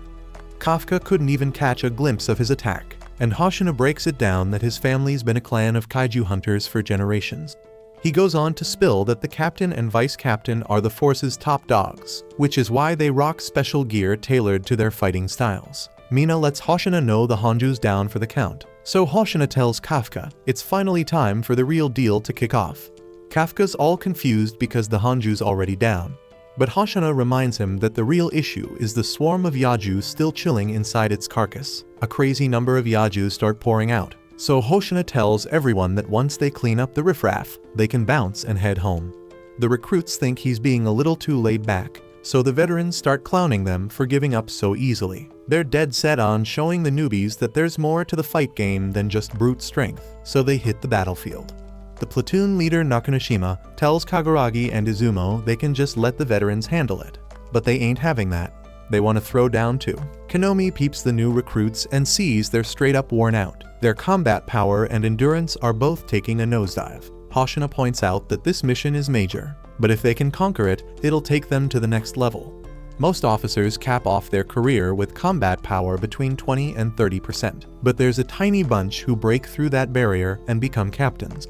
Kafka couldn't even catch a glimpse of his attack, and Hoshina breaks it down that his family's been a clan of kaiju hunters for generations. He goes on to spill that the captain and vice captain are the force's top dogs, which is why they rock special gear tailored to their fighting styles. Mina lets Hoshina know the Hanju's down for the count, so Hoshina tells Kafka it's finally time for the real deal to kick off. Kafka's all confused because the Hanju's already down. But Hoshina reminds him that the real issue is the swarm of Yaju still chilling inside its carcass. A crazy number of Yaju start pouring out, so Hoshina tells everyone that once they clean up the riffraff, they can bounce and head home. The recruits think he's being a little too laid back, so the veterans start clowning them for giving up so easily. They're dead set on showing the newbies that there's more to the fight game than just brute strength, so they hit the battlefield. The platoon leader Nakanoshima tells Kaguragi and Izumo they can just let the veterans handle it. But they ain't having that. They want to throw down too. Konomi peeps the new recruits and sees they're straight up worn out. Their combat power and endurance are both taking a nosedive. Hoshina points out that this mission is major, but if they can conquer it, it'll take them to the next level. Most officers cap off their career with combat power between 20 and 30%, but there's a tiny bunch who break through that barrier and become captains.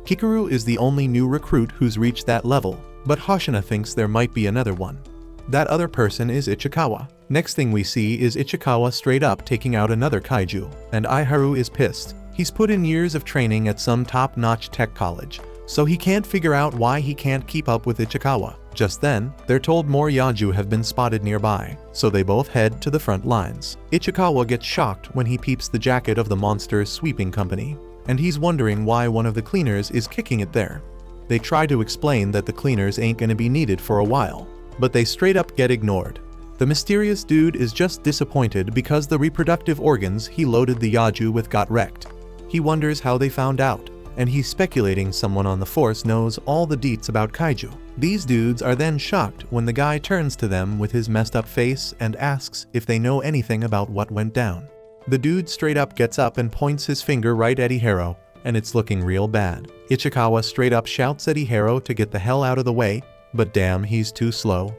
Hikaru is the only new recruit who's reached that level, but Hoshina thinks there might be another one. That other person is Ichikawa. Next thing we see is Ichikawa straight up taking out another kaiju, and Aiharu is pissed. He's put in years of training at some top-notch tech college, so he can't figure out why he can't keep up with Ichikawa. Just then, they're told more Yaju have been spotted nearby, so they both head to the front lines. Ichikawa gets shocked when he peeps the jacket of the monster's sweeping company, and he's wondering why one of the cleaners is kicking it there. They try to explain that the cleaners ain't gonna be needed for a while, but they straight up get ignored. The mysterious dude is just disappointed because the reproductive organs he loaded the Yaju with got wrecked. He wonders how they found out, and he's speculating someone on the force knows all the deets about kaiju. These dudes are then shocked when the guy turns to them with his messed up face and asks if they know anything about what went down. The dude straight up gets up and points his finger right at Ihiro, and it's looking real bad. Ichikawa straight up shouts at Ihiro to get the hell out of the way, but damn, he's too slow.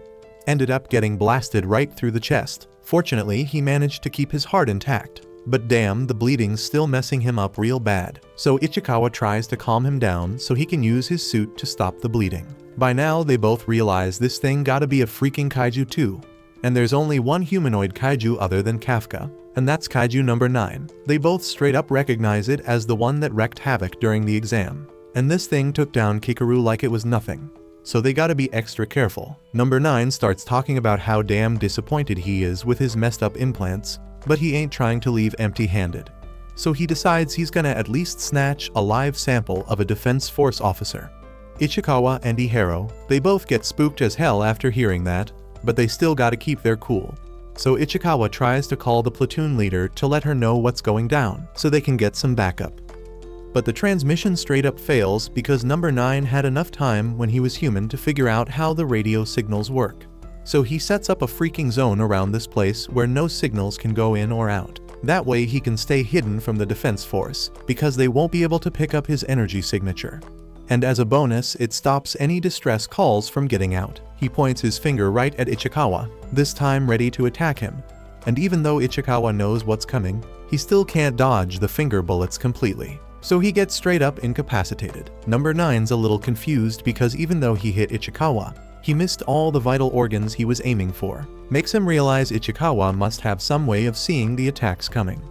Ended up getting blasted right through the chest. Fortunately, he managed to keep his heart intact. But damn, the bleeding's still messing him up real bad. So Ichikawa tries to calm him down so he can use his suit to stop the bleeding. By now, they both realize this thing gotta be a freaking kaiju too. And there's only one humanoid kaiju other than Kafka, and that's Kaiju number 9. They both straight up recognize it as the one that wreaked havoc during the exam. And this thing took down Kikaru like it was nothing. So they gotta be extra careful. Number 9 starts talking about how damn disappointed he is with his messed up implants, but he ain't trying to leave empty-handed. So he decides he's gonna at least snatch a live sample of a Defense Force officer. Ichikawa and Iharo, they both get spooked as hell after hearing that, but they still gotta keep their cool. So Ichikawa tries to call the platoon leader to let her know what's going down, so they can get some backup. But the transmission straight up fails because number 9 had enough time when he was human to figure out how the radio signals work. So he sets up a freaking zone around this place where no signals can go in or out. That way he can stay hidden from the Defense Force, because they won't be able to pick up his energy signature. And as a bonus, it stops any distress calls from getting out. He points his finger right at Ichikawa, this time ready to attack him. And even though Ichikawa knows what's coming, he still can't dodge the finger bullets completely. So he gets straight up incapacitated. Number 9's a little confused because even though he hit Ichikawa, he missed all the vital organs he was aiming for. Makes him realize Ichikawa must have some way of seeing the attacks coming.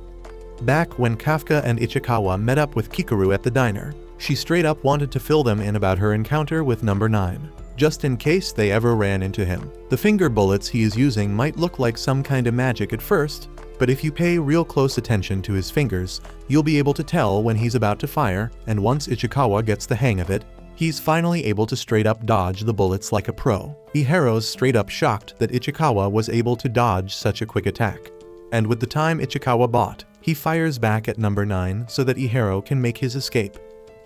Back when Kafka and Ichikawa met up with Kikaru at the diner, she straight up wanted to fill them in about her encounter with number 9, just in case they ever ran into him. The finger bullets he is using might look like some kind of magic at first, but if you pay real close attention to his fingers, you'll be able to tell when he's about to fire, and once Ichikawa gets the hang of it, he's finally able to straight up dodge the bullets like a pro. Iharo's straight up shocked that Ichikawa was able to dodge such a quick attack. And with the time Ichikawa bought, he fires back at number 9 so that Iharo can make his escape.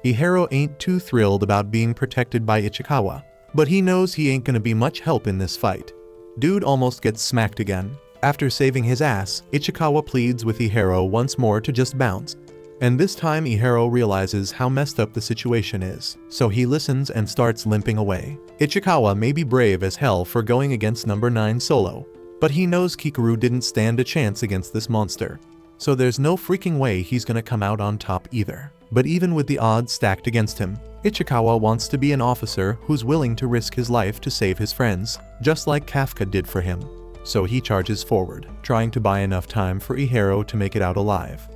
Iharo ain't too thrilled about being protected by Ichikawa, but he knows he ain't gonna be much help in this fight. Dude almost gets smacked again. After saving his ass, Ichikawa pleads with Iharo once more to just bounce. And this time Iharo realizes how messed up the situation is, so he listens and starts limping away. Ichikawa may be brave as hell for going against number 9 solo, but he knows Kikaru didn't stand a chance against this monster, so there's no freaking way he's gonna come out on top either. But even with the odds stacked against him, Ichikawa wants to be an officer who's willing to risk his life to save his friends, just like Kafka did for him. So he charges forward, trying to buy enough time for Iharo to make it out alive.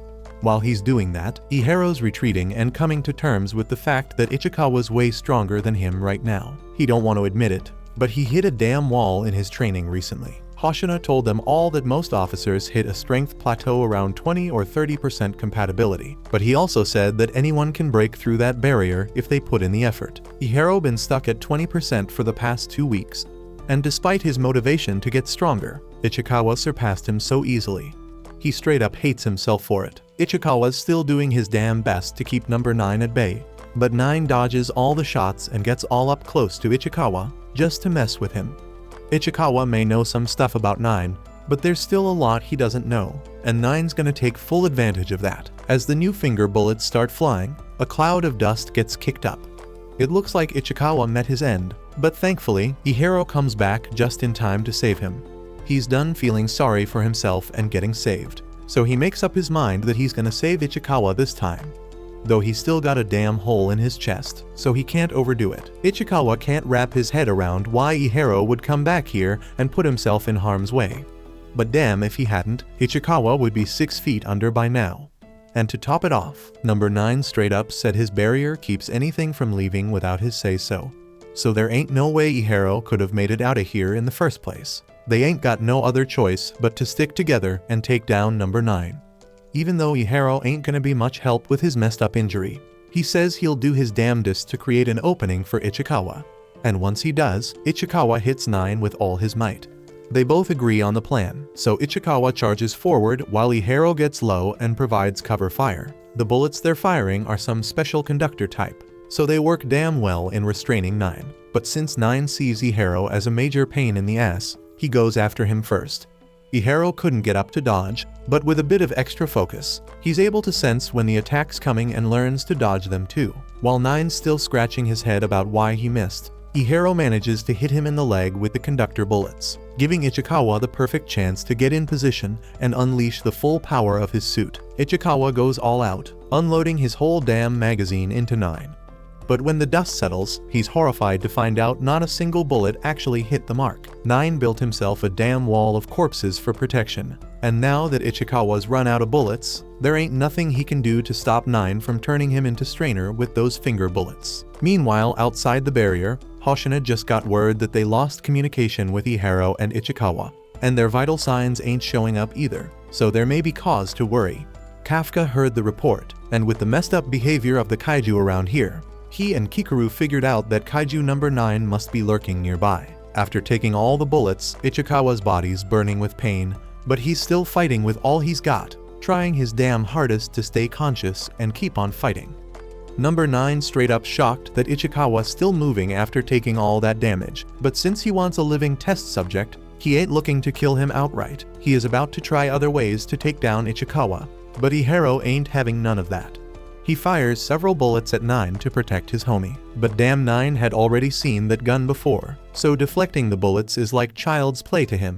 While he's doing that, Iharo's retreating and coming to terms with the fact that Ichikawa's way stronger than him right now. He don't want to admit it, but he hit a damn wall in his training recently. Hoshina told them all that most officers hit a strength plateau around 20 or 30% compatibility, but he also said that anyone can break through that barrier if they put in the effort. Iharo been stuck at 20% for the past 2 weeks, and despite his motivation to get stronger, Ichikawa surpassed him so easily. He straight up hates himself for it. Ichikawa's still doing his damn best to keep number 9 at bay, but 9 dodges all the shots and gets all up close to Ichikawa just to mess with him. Ichikawa may know some stuff about 9, but there's still a lot he doesn't know, and 9's gonna take full advantage of that. As the new finger bullets start flying, a cloud of dust gets kicked up. It looks like Ichikawa met his end, but thankfully, Iharo comes back just in time to save him. He's done feeling sorry for himself and getting saved, so he makes up his mind that he's gonna save Ichikawa this time. Though he's still got a damn hole in his chest, so he can't overdo it. Ichikawa can't wrap his head around why Iharo would come back here and put himself in harm's way. But damn if he hadn't, Ichikawa would be 6 feet under by now. And to top it off, number 9 straight up said his barrier keeps anything from leaving without his say-so. So there ain't no way Iharo could have made it out of here in the first place. They ain't got no other choice but to stick together and take down number 9. Even though Iharo ain't gonna be much help with his messed up injury, he says he'll do his damnedest to create an opening for Ichikawa. And once he does, Ichikawa hits 9 with all his might. They both agree on the plan, so Ichikawa charges forward while Iharo gets low and provides cover fire. The bullets they're firing are some special conductor type, so they work damn well in restraining 9. But since 9 sees Iharo as a major pain in the ass, he goes after him first. Iharo couldn't get up to dodge, but with a bit of extra focus, he's able to sense when the attack's coming and learns to dodge them too. While 9's still scratching his head about why he missed, Iharo manages to hit him in the leg with the conductor bullets, giving Ichikawa the perfect chance to get in position and unleash the full power of his suit. Ichikawa goes all out, unloading his whole damn magazine into 9. But when the dust settles, he's horrified to find out not a single bullet actually hit the mark. 9 built himself a damn wall of corpses for protection, and now that Ichikawa's run out of bullets, there ain't nothing he can do to stop 9 from turning him into Strainer with those finger bullets. Meanwhile, outside the barrier, Hoshina just got word that they lost communication with Iharo and Ichikawa, and their vital signs ain't showing up either, so there may be cause to worry. Kafka heard the report, and with the messed up behavior of the kaiju around here, he and Kikaru figured out that Kaiju number 9 must be lurking nearby. After taking all the bullets, Ichikawa's body's burning with pain, but he's still fighting with all he's got, trying his damn hardest to stay conscious and keep on fighting. Number 9 straight up shocked that Ichikawa's still moving after taking all that damage, but since he wants a living test subject, he ain't looking to kill him outright. He is about to try other ways to take down Ichikawa, but Iharo ain't having none of that. He fires several bullets at 9 to protect his homie, but damn 9 had already seen that gun before, so deflecting the bullets is like child's play to him.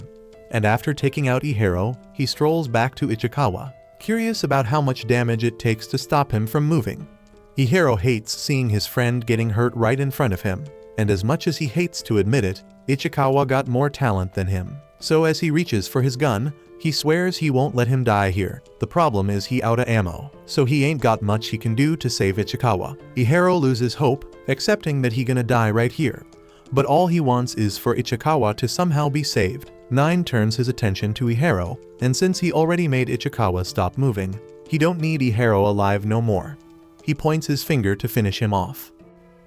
And after taking out Iharo, he strolls back to Ichikawa, curious about how much damage it takes to stop him from moving. Iharo hates seeing his friend getting hurt right in front of him, and as much as he hates to admit it, Ichikawa got more talent than him. So as he reaches for his gun, he swears he won't let him die here. The problem is he outta ammo, so he ain't got much he can do to save Ichikawa. Iharo loses hope, accepting that he gonna die right here. But all he wants is for Ichikawa to somehow be saved. 9 turns his attention to Iharo, and since he already made Ichikawa stop moving, he don't need Iharo alive no more. He points his finger to finish him off.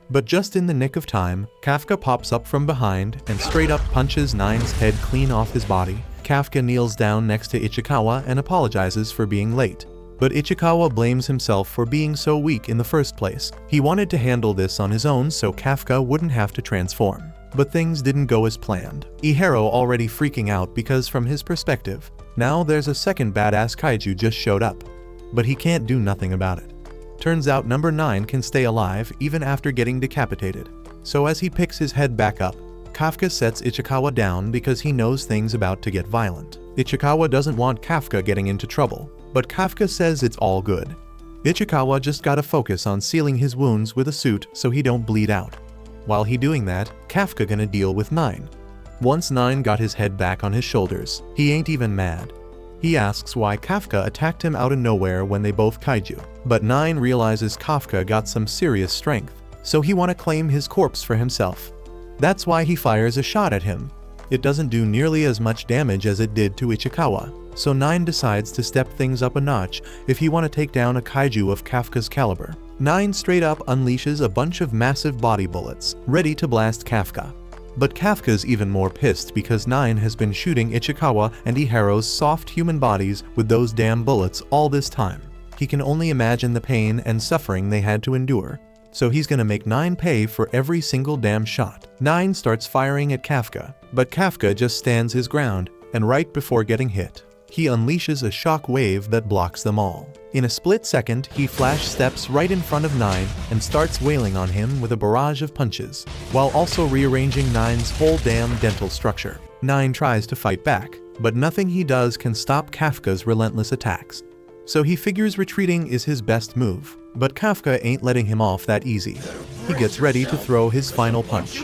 But just in the nick of time, Kafka pops up from behind and straight up punches 9's head clean off his body. Kafka kneels down next to Ichikawa and apologizes for being late. But Ichikawa blames himself for being so weak in the first place. He wanted to handle this on his own so Kafka wouldn't have to transform. But things didn't go as planned. Iharo already freaking out because from his perspective, now there's a second badass kaiju just showed up. But he can't do nothing about it. Turns out number 9 can stay alive even after getting decapitated. So as he picks his head back up, Kafka sets Ichikawa down because he knows things about to get violent. Ichikawa doesn't want Kafka getting into trouble, but Kafka says it's all good. Ichikawa just gotta focus on sealing his wounds with a suit so he don't bleed out. While he doing that, Kafka gonna deal with 9. Once 9 got his head back on his shoulders, he ain't even mad. He asks why Kafka attacked him out of nowhere when they both kaiju. But 9 realizes Kafka got some serious strength, so he wanna claim his corpse for himself. That's why he fires a shot at him. It doesn't do nearly as much damage as it did to Ichikawa, so 9 decides to step things up a notch if he wanna take down a kaiju of Kafka's caliber. 9 straight up unleashes a bunch of massive body bullets, ready to blast Kafka. But Kafka's even more pissed because 9 has been shooting Ichikawa and Iharo's soft human bodies with those damn bullets all this time. He can only imagine the pain and suffering they had to endure. So he's gonna make 9 pay for every single damn shot. 9 starts firing at Kafka, but Kafka just stands his ground, and right before getting hit, he unleashes a shock wave that blocks them all. In a split second, he flash steps right in front of 9 and starts wailing on him with a barrage of punches, while also rearranging 9's whole damn dental structure. 9 tries to fight back, but nothing he does can stop Kafka's relentless attacks. So he figures retreating is his best move, but Kafka ain't letting him off that easy. He gets ready to throw his final punch.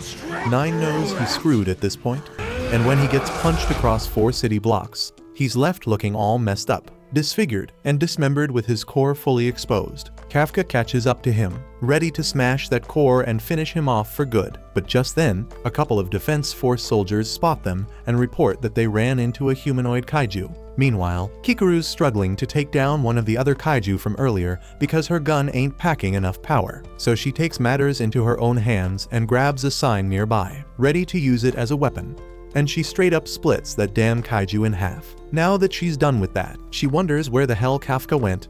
9 knows he's screwed at this point, and when he gets punched across 4 city blocks, he's left looking all messed up, disfigured, and dismembered with his core fully exposed. Kafka catches up to him, ready to smash that core and finish him off for good. But just then, a couple of Defense Force soldiers spot them and report that they ran into a humanoid kaiju. Meanwhile, Kikaru's struggling to take down one of the other kaiju from earlier because her gun ain't packing enough power. So she takes matters into her own hands and grabs a sign nearby, ready to use it as a weapon. And she straight up splits that damn kaiju in half. Now that she's done with that, she wonders where the hell Kafka went.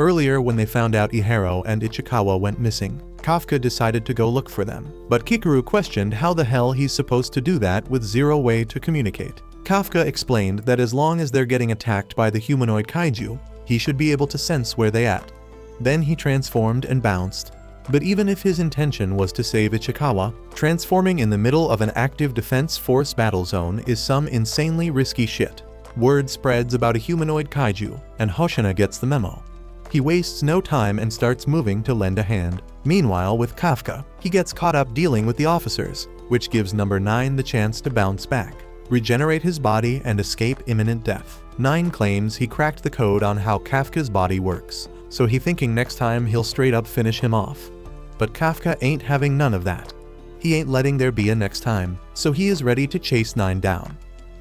Earlier when they found out Iharo and Ichikawa went missing, Kafka decided to go look for them. But Kikaru questioned how the hell he's supposed to do that with zero way to communicate. Kafka explained that as long as they're getting attacked by the humanoid kaiju, he should be able to sense where they at. Then he transformed and bounced. But even if his intention was to save Ichikawa, transforming in the middle of an active defense force battle zone is some insanely risky shit. Word spreads about a humanoid kaiju, and Hoshina gets the memo. He wastes no time and starts moving to lend a hand. Meanwhile, with Kafka, he gets caught up dealing with the officers, which gives number 9 the chance to bounce back, regenerate his body, and escape imminent death. 9 claims he cracked the code on how Kafka's body works, so he thinking next time he'll straight up finish him off. But Kafka ain't having none of that. He ain't letting there be a next time, so he is ready to chase 9 down.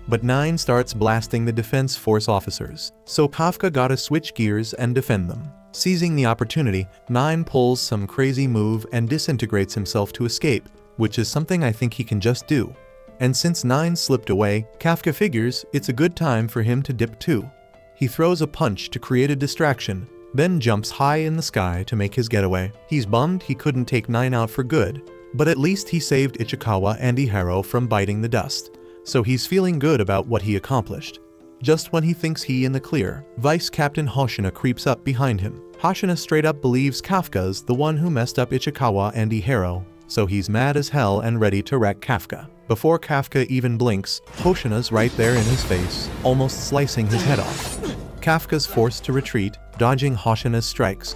But 9 starts blasting the defense force officers, so Kafka gotta switch gears and defend them. Seizing the opportunity, 9 pulls some crazy move and disintegrates himself to escape, which is something I think he can just do. And since 9 slipped away, Kafka figures it's a good time for him to dip too. He throws a punch to create a distraction, then jumps high in the sky to make his getaway. He's bummed he couldn't take 9 out for good, but at least he saved Ichikawa and Iharo from biting the dust, so he's feeling good about what he accomplished. Just when he thinks he in the clear, Vice Captain Hoshina creeps up behind him. Hoshina straight up believes Kafka's the one who messed up Ichikawa and Iharo, so he's mad as hell and ready to wreck Kafka. Before Kafka even blinks, Hoshina's right there in his face, almost slicing his head off. Kafka's forced to retreat, dodging Hoshina's strikes.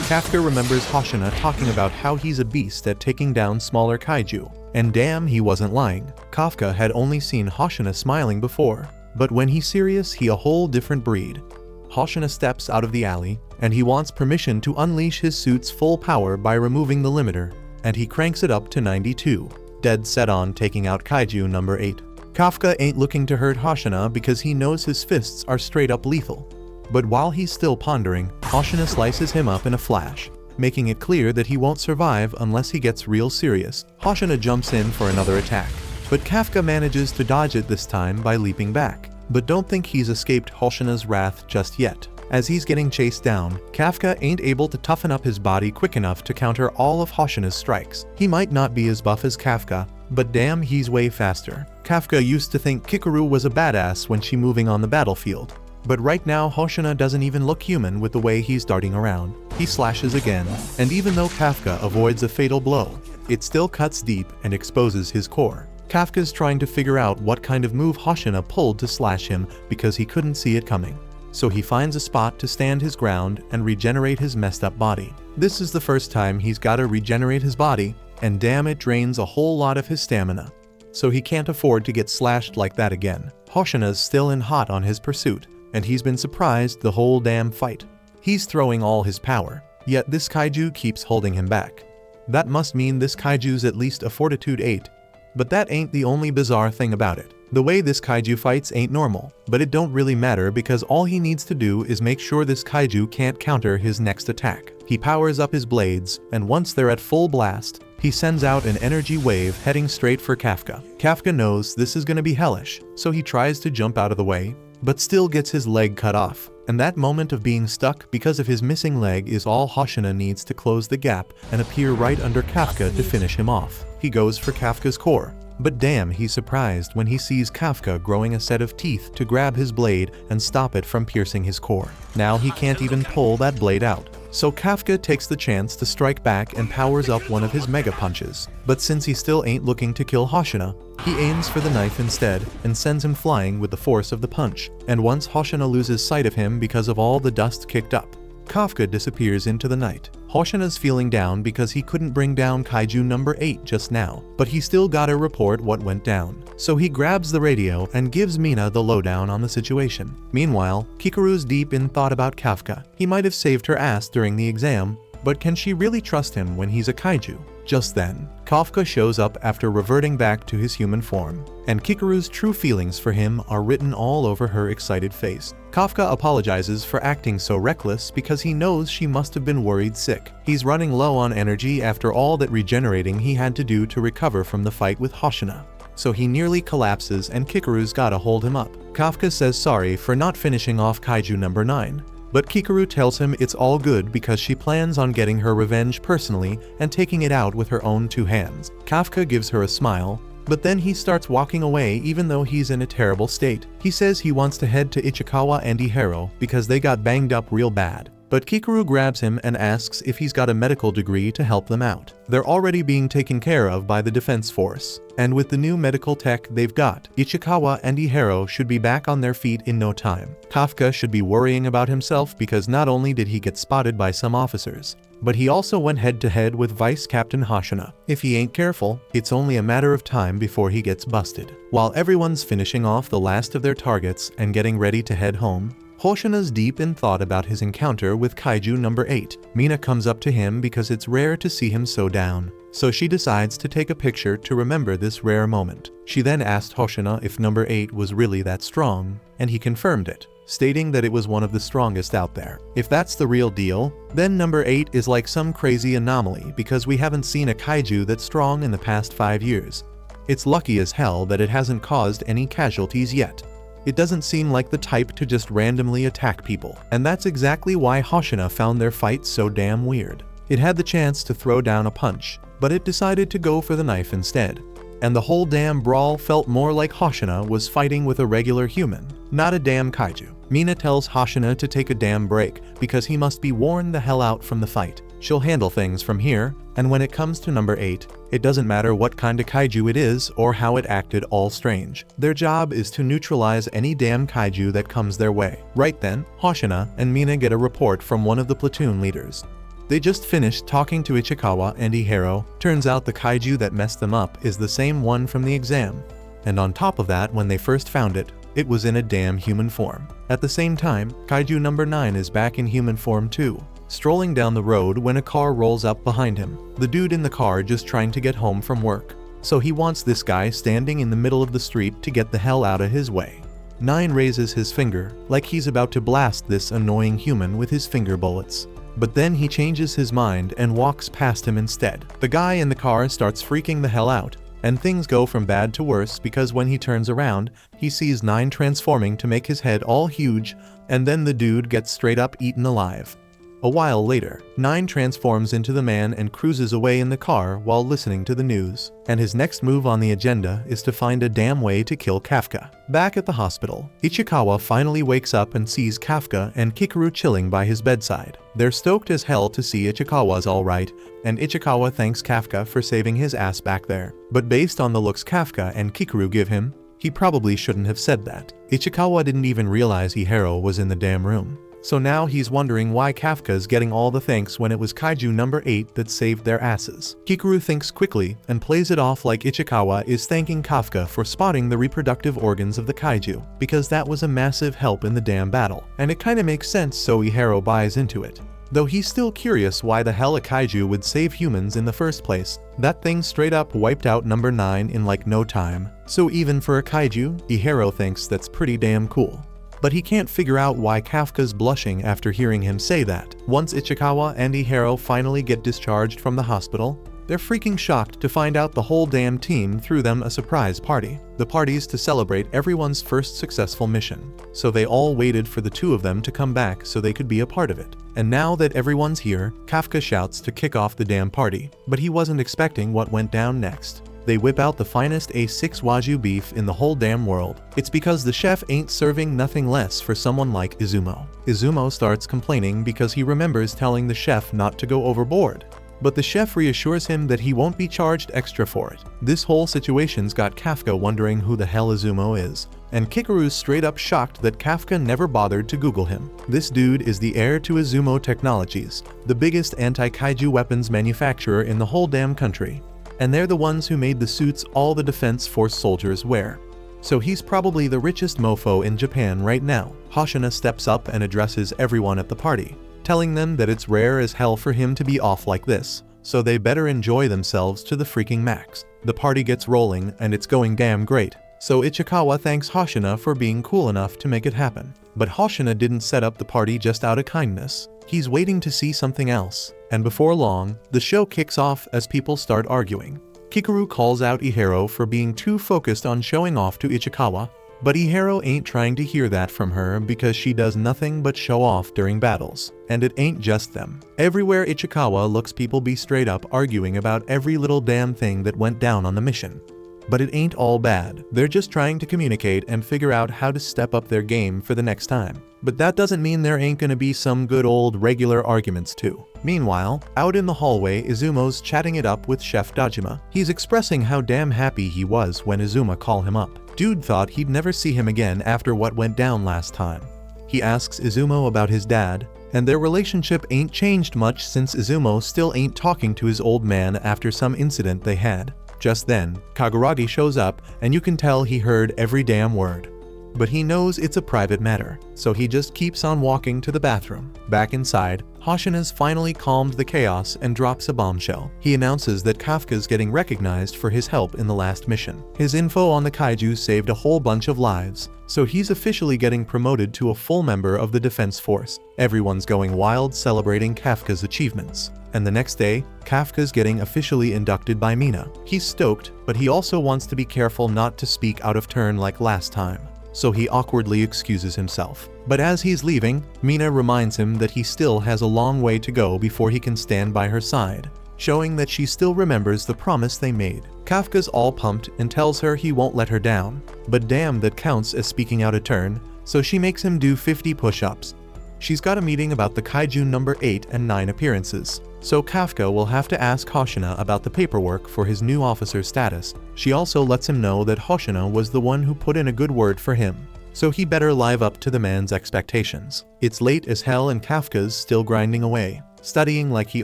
Kafka remembers Hoshina talking about how he's a beast at taking down smaller kaiju, and damn, he wasn't lying. Kafka had only seen Hoshina smiling before, but when he's serious, he a whole different breed. Hoshina steps out of the alley, and he wants permission to unleash his suit's full power by removing the limiter, and he cranks it up to 92, dead set on taking out Kaiju number 8. Kafka ain't looking to hurt Hoshina because he knows his fists are straight up lethal. But while he's still pondering, Hoshina slices him up in a flash, making it clear that he won't survive unless he gets real serious. Hoshina jumps in for another attack, but Kafka manages to dodge it this time by leaping back. But don't think he's escaped Hoshina's wrath just yet. As he's getting chased down, Kafka ain't able to toughen up his body quick enough to counter all of Hoshina's strikes. He might not be as buff as Kafka, but damn, he's way faster. Kafka used to think Kikaru was a badass when she moving on the battlefield. But right now Hoshina doesn't even look human with the way he's darting around. He slashes again, and even though Kafka avoids a fatal blow, it still cuts deep and exposes his core. Kafka's trying to figure out what kind of move Hoshina pulled to slash him because he couldn't see it coming. So he finds a spot to stand his ground and regenerate his messed up body. This is the first time he's gotta regenerate his body, and damn, it drains a whole lot of his stamina. So he can't afford to get slashed like that again. Hoshina's still in hot on his pursuit, and he's been surprised the whole damn fight. He's throwing all his power, yet this kaiju keeps holding him back. That must mean this kaiju's at least a fortitude 8. But that ain't the only bizarre thing about it. The way this kaiju fights ain't normal, but it don't really matter because all he needs to do is make sure this kaiju can't counter his next attack. He powers up his blades, and once they're at full blast, he sends out an energy wave heading straight for Kafka. Kafka knows this is gonna be hellish, so he tries to jump out of the way, but still gets his leg cut off. And that moment of being stuck because of his missing leg is all Hoshina needs to close the gap and appear right under Kafka to finish him off. He goes for Kafka's core, but damn, he's surprised when he sees Kafka growing a set of teeth to grab his blade and stop it from piercing his core. Now he can't even pull that blade out. So Kafka takes the chance to strike back and powers up one of his mega punches. But since he still ain't looking to kill Hoshina, he aims for the knife instead and sends him flying with the force of the punch. And once Hoshina loses sight of him because of all the dust kicked up, Kafka disappears into the night. Hoshina's feeling down because he couldn't bring down Kaiju number 8 just now, but he still gotta report what went down. So he grabs the radio and gives Mina the lowdown on the situation. Meanwhile, Kikaru's deep in thought about Kafka. He might have saved her ass during the exam, but can she really trust him when he's a kaiju? Just then, Kafka shows up after reverting back to his human form, and Kikaru's true feelings for him are written all over her excited face. Kafka apologizes for acting so reckless because he knows she must have been worried sick. He's running low on energy after all that regenerating he had to do to recover from the fight with Hoshina. So he nearly collapses and Kikaru's gotta hold him up. Kafka says sorry for not finishing off Kaiju number 9. But Kikaru tells him it's all good because she plans on getting her revenge personally and taking it out with her own 2 hands. Kafka gives her a smile, but then he starts walking away even though he's in a terrible state. He says he wants to head to Ichikawa and Iharo because they got banged up real bad. But Kikaru grabs him and asks if he's got a medical degree to help them out. They're already being taken care of by the defense force, and with the new medical tech they've got, Ichikawa and Ihiro should be back on their feet in no time. Kafka should be worrying about himself because not only did he get spotted by some officers, but he also went head-to-head with Vice Captain Hoshina. If he ain't careful, it's only a matter of time before he gets busted. While everyone's finishing off the last of their targets and getting ready to head home, Hoshina's deep in thought about his encounter with Kaiju No. 8. Mina comes up to him because it's rare to see him so down, so she decides to take a picture to remember this rare moment. She then asked Hoshina if No. 8 was really that strong, and he confirmed it, stating that it was one of the strongest out there. If that's the real deal, then No. 8 is like some crazy anomaly because we haven't seen a kaiju that's strong in the past 5 years. It's lucky as hell that it hasn't caused any casualties yet. It doesn't seem like the type to just randomly attack people, and that's exactly why Hoshina found their fight so damn weird. It had the chance to throw down a punch, but it decided to go for the knife instead. And the whole damn brawl felt more like Hoshina was fighting with a regular human, not a damn kaiju. Mina tells Hoshina to take a damn break because he must be worn the hell out from the fight. She'll handle things from here, and when it comes to No. 8, it doesn't matter what kind of kaiju it is or how it acted all strange. Their job is to neutralize any damn kaiju that comes their way. Right then, Hoshina and Mina get a report from one of the platoon leaders. They just finished talking to Ichikawa and Ihiro. Turns out the kaiju that messed them up is the same one from the exam. And on top of that, when they first found it, it was in a damn human form. At the same time, Kaiju No. 9 is back in human form too, strolling down the road when a car rolls up behind him. The dude in the car just trying to get home from work, so he wants this guy standing in the middle of the street to get the hell out of his way. 9 raises his finger, like he's about to blast this annoying human with his finger bullets. But then he changes his mind and walks past him instead. The guy in the car starts freaking the hell out, and things go from bad to worse because when he turns around, he sees 9 transforming to make his head all huge, and then the dude gets straight up eaten alive. A while later, 9 transforms into the man and cruises away in the car while listening to the news. And his next move on the agenda is to find a damn way to kill Kafka. Back at the hospital, Ichikawa finally wakes up and sees Kafka and Kikaru chilling by his bedside. They're stoked as hell to see Ichikawa's alright, and Ichikawa thanks Kafka for saving his ass back there. But based on the looks Kafka and Kikaru give him, he probably shouldn't have said that. Ichikawa didn't even realize Ihiro was in the damn room. So now he's wondering why Kafka's getting all the thanks when it was Kaiju No. 8 that saved their asses. Kikaru thinks quickly and plays it off like Ichikawa is thanking Kafka for spotting the reproductive organs of the kaiju, because that was a massive help in the damn battle. And it kinda makes sense, so Ihiro buys into it. Though he's still curious why the hell a kaiju would save humans in the first place. That thing straight up wiped out No. 9 in like no time. So even for a kaiju, Ihiro thinks that's pretty damn cool. But he can't figure out why Kafka's blushing after hearing him say that. Once Ichikawa and Ihiro finally get discharged from the hospital, they're freaking shocked to find out the whole damn team threw them a surprise party. The party's to celebrate everyone's first successful mission, so they all waited for the two of them to come back so they could be a part of it. And now that everyone's here, Kafka shouts to kick off the damn party, but he wasn't expecting what went down next. They whip out the finest A6 Wagyu beef in the whole damn world. It's because the chef ain't serving nothing less for someone like Izumo. Izumo starts complaining because he remembers telling the chef not to go overboard, but the chef reassures him that he won't be charged extra for it. This whole situation's got Kafka wondering who the hell Izumo is, and Kikaru's straight up shocked that Kafka never bothered to Google him. This dude is the heir to Izumo Technologies, the biggest anti-kaiju weapons manufacturer in the whole damn country. And they're the ones who made the suits all the Defense Force soldiers wear. So he's probably the richest mofo in Japan right now. Hoshina steps up and addresses everyone at the party, telling them that it's rare as hell for him to be off like this, so they better enjoy themselves to the freaking max. The party gets rolling and it's going damn great, so Ichikawa thanks Hoshina for being cool enough to make it happen. But Hoshina didn't set up the party just out of kindness. He's waiting to see something else. And before long, the show kicks off as people start arguing. Kikaru calls out Ihiro for being too focused on showing off to Ichikawa, but Ihiro ain't trying to hear that from her because she does nothing but show off during battles. And it ain't just them. Everywhere Ichikawa looks, people be straight up arguing about every little damn thing that went down on the mission. But it ain't all bad. They're just trying to communicate and figure out how to step up their game for the next time. But that doesn't mean there ain't gonna be some good old regular arguments too. Meanwhile, out in the hallway, Izumo's chatting it up with Chef Dojima. He's expressing how damn happy he was when Izuma called him up. Dude thought he'd never see him again after what went down last time. He asks Izumo about his dad, and their relationship ain't changed much since Izumo still ain't talking to his old man after some incident they had. Just then, Kaguragi shows up, and you can tell he heard every damn word. But he knows it's a private matter, so he just keeps on walking to the bathroom. Back inside, Hoshina's finally calmed the chaos and drops a bombshell. He announces that Kafka's getting recognized for his help in the last mission. His info on the kaiju saved a whole bunch of lives, so he's officially getting promoted to a full member of the defense force. Everyone's going wild celebrating Kafka's achievements. And the next day, Kafka's getting officially inducted by Mina. He's stoked, but he also wants to be careful not to speak out of turn like last time. So he awkwardly excuses himself. But as he's leaving, Mina reminds him that he still has a long way to go before he can stand by her side, showing that she still remembers the promise they made. Kafka's all pumped and tells her he won't let her down, but damn, that counts as speaking out of turn, so she makes him do 50 push-ups. She's got a meeting about the Kaiju number 8 and 9 appearances, so Kafka will have to ask Hoshina about the paperwork for his new officer status. She also lets him know that Hoshina was the one who put in a good word for him, so he better live up to the man's expectations. It's late as hell and Kafka's still grinding away, studying like he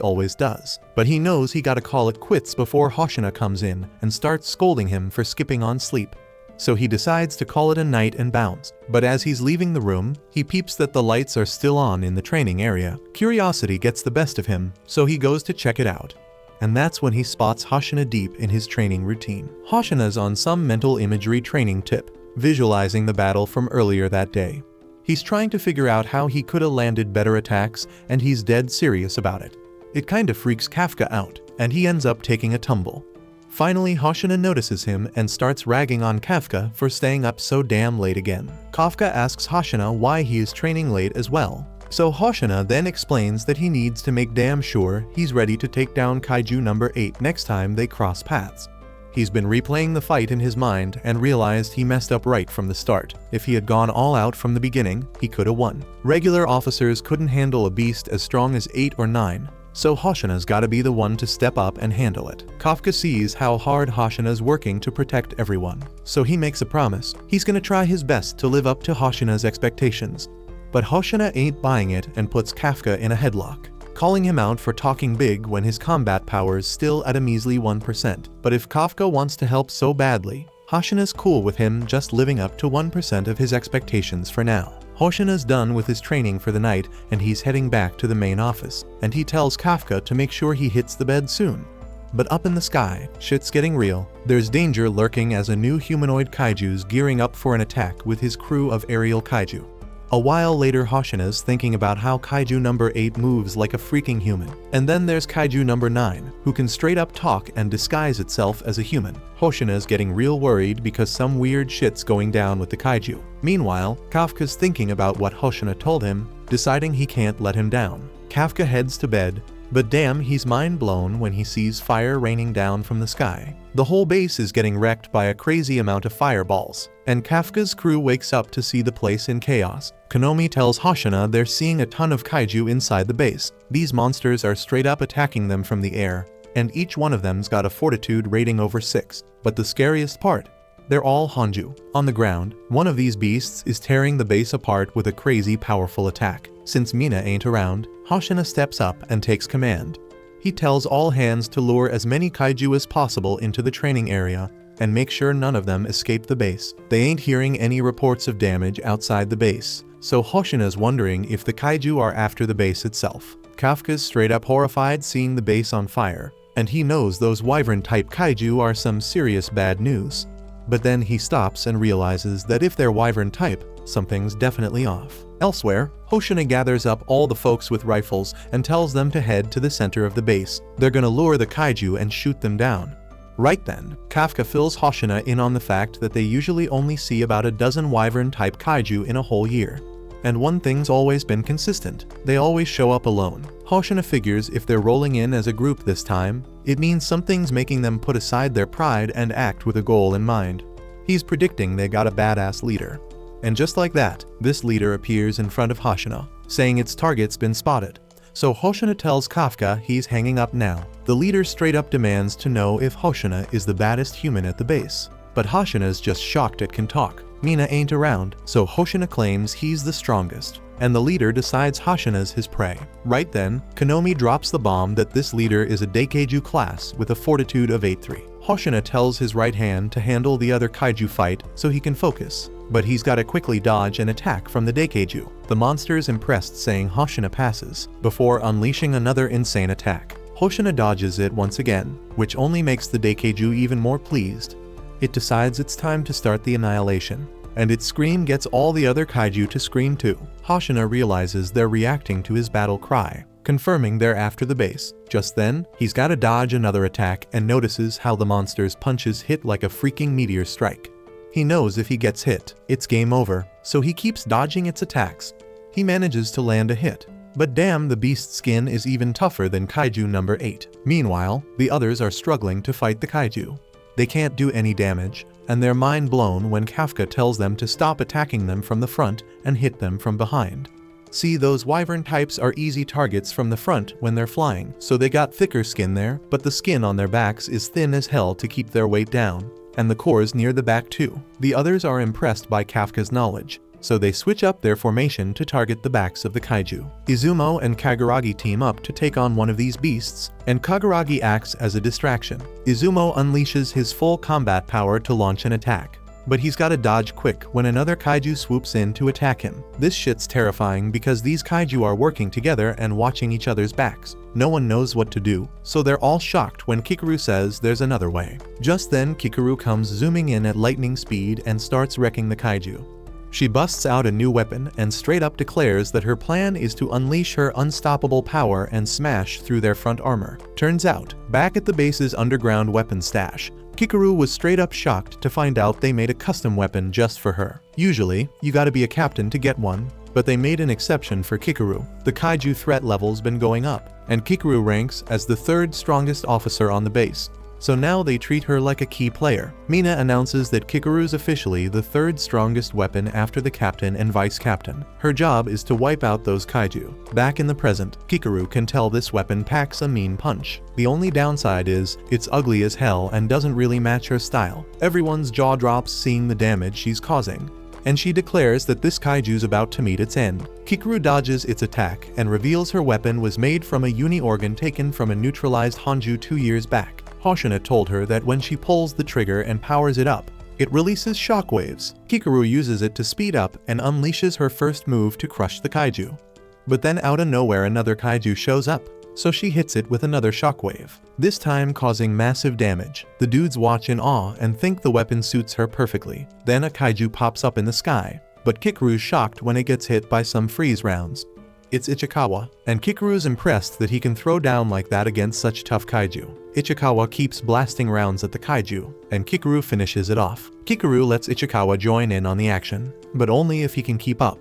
always does. But he knows he gotta call it quits before Hoshina comes in and starts scolding him for skipping on sleep. So he decides to call it a night and bounce. But as he's leaving the room, he peeps that the lights are still on in the training area. Curiosity gets the best of him, so he goes to check it out. And that's when he spots Hoshina deep in his training routine. Hoshina's on some mental imagery training tip, visualizing the battle from earlier that day. He's trying to figure out how he could have landed better attacks, and he's dead serious about it. It kinda freaks Kafka out, and he ends up taking a tumble. Finally, Hoshina notices him and starts ragging on Kafka for staying up so damn late again. Kafka asks Hoshina why he is training late as well. So Hoshina then explains that he needs to make damn sure he's ready to take down Kaiju number 8 next time they cross paths. He's been replaying the fight in his mind and realized he messed up right from the start. If he had gone all out from the beginning, he could have won. Regular officers couldn't handle a beast as strong as 8 or 9. So Hoshina's gotta be the one to step up and handle it. Kafka sees how hard Hoshina's working to protect everyone, so he makes a promise. He's gonna try his best to live up to Hoshina's expectations. But Hoshina ain't buying it and puts Kafka in a headlock, calling him out for talking big when his combat power's still at a measly 1%. But if Kafka wants to help so badly, Hoshina's cool with him just living up to 1% of his expectations for now. Hoshina's done with his training for the night and he's heading back to the main office, and he tells Kafka to make sure he hits the bed soon. But up in the sky, shit's getting real. There's danger lurking as a new humanoid kaiju's gearing up for an attack with his crew of aerial kaiju. A while later, Hoshina's thinking about how Kaiju number 8 moves like a freaking human. And then there's Kaiju number 9, who can straight up talk and disguise itself as a human. Hoshina's getting real worried because some weird shit's going down with the kaiju. Meanwhile, Kafka's thinking about what Hoshina told him, deciding he can't let him down. Kafka heads to bed, but damn, he's mind blown when he sees fire raining down from the sky. The whole base is getting wrecked by a crazy amount of fireballs, and Kafka's crew wakes up to see the place in chaos. Konomi tells Hoshina they're seeing a ton of kaiju inside the base. These monsters are straight up attacking them from the air, and each one of them's got a fortitude rating over 6. But the scariest part, they're all Hanju. On the ground, one of these beasts is tearing the base apart with a crazy powerful attack. Since Mina ain't around, Hoshina steps up and takes command. He tells all hands to lure as many kaiju as possible into the training area and make sure none of them escape the base. They ain't hearing any reports of damage outside the base, so Hoshina's wondering if the kaiju are after the base itself. Kafka's straight up horrified seeing the base on fire, and he knows those wyvern-type kaiju are some serious bad news. But then he stops and realizes that if they're wyvern-type, something's definitely off. Elsewhere, Hoshina gathers up all the folks with rifles and tells them to head to the center of the base. They're gonna lure the kaiju and shoot them down. Right then, Kafka fills Hoshina in on the fact that they usually only see about a dozen wyvern-type kaiju in a whole year. And one thing's always been consistent, they always show up alone. Hoshina figures if they're rolling in as a group this time, it means something's making them put aside their pride and act with a goal in mind. He's predicting they got a badass leader. And just like that, this leader appears in front of Hoshina, saying its target's been spotted. So Hoshina tells Kafka he's hanging up now. The leader straight up demands to know if Hoshina is the baddest human at the base. But Hoshina's just shocked it can talk. Mina ain't around, so Hoshina claims he's the strongest. And the leader decides Hoshina's his prey. Right then, Konomi drops the bomb that this leader is a Daikeiju class with a fortitude of 8-3. Hoshina tells his right hand to handle the other kaiju fight so he can focus. But he's gotta quickly dodge an attack from the Daikeiju. The monster's impressed, saying Hoshina passes, before unleashing another insane attack. Hoshina dodges it once again, which only makes the Daikeiju even more pleased. It decides it's time to start the annihilation, and its scream gets all the other kaiju to scream too. Hoshina realizes they're reacting to his battle cry, confirming they're after the base. Just then, he's gotta dodge another attack and notices how the monster's punches hit like a freaking meteor strike. He knows if he gets hit, it's game over, so he keeps dodging its attacks. He manages to land a hit. But damn, the beast's skin is even tougher than Kaiju number 8. Meanwhile, the others are struggling to fight the kaiju. They can't do any damage, and they're mind blown when Kafka tells them to stop attacking them from the front and hit them from behind. See, those wyvern types are easy targets from the front when they're flying, so they got thicker skin there, but the skin on their backs is thin as hell to keep their weight down. And the cores near the back too. The others are impressed by Kafka's knowledge, so they switch up their formation to target the backs of the kaiju. Izumo and Kaguragi team up to take on one of these beasts, and Kaguragi acts as a distraction. Izumo unleashes his full combat power to launch an attack. But he's gotta dodge quick when another kaiju swoops in to attack him. This shit's terrifying because these kaiju are working together and watching each other's backs. No one knows what to do, so they're all shocked when Kikaru says there's another way. Just then, Kikaru comes zooming in at lightning speed and starts wrecking the kaiju. She busts out a new weapon and straight up declares that her plan is to unleash her unstoppable power and smash through their front armor. Turns out, back at the base's underground weapon stash, Kikaru was straight up shocked to find out they made a custom weapon just for her. Usually, you gotta be a captain to get one, but they made an exception for Kikaru. The kaiju threat level's been going up, and Kikaru ranks as the 3rd strongest officer on the base. So now they treat her like a key player. Mina announces that Kikaru's officially the 3rd strongest weapon after the captain and vice captain. Her job is to wipe out those kaiju. Back in the present, Kikaru can tell this weapon packs a mean punch. The only downside is, it's ugly as hell and doesn't really match her style. Everyone's jaw drops seeing the damage she's causing, and she declares that this kaiju's about to meet its end. Kikaru dodges its attack and reveals her weapon was made from a uni organ taken from a neutralized Hanju 2 years back. Hoshina told her that when she pulls the trigger and powers it up, it releases shockwaves. Kikaru uses it to speed up and unleashes her first move to crush the kaiju. But then out of nowhere another kaiju shows up, so she hits it with another shockwave, this time causing massive damage. The dudes watch in awe and think the weapon suits her perfectly. Then a kaiju pops up in the sky, but Kikaru's shocked when it gets hit by some freeze rounds. It's Ichikawa, and Kikaru's impressed that he can throw down like that against such tough kaiju. Ichikawa keeps blasting rounds at the kaiju, and Kikaru finishes it off. Kikaru lets Ichikawa join in on the action, but only if he can keep up.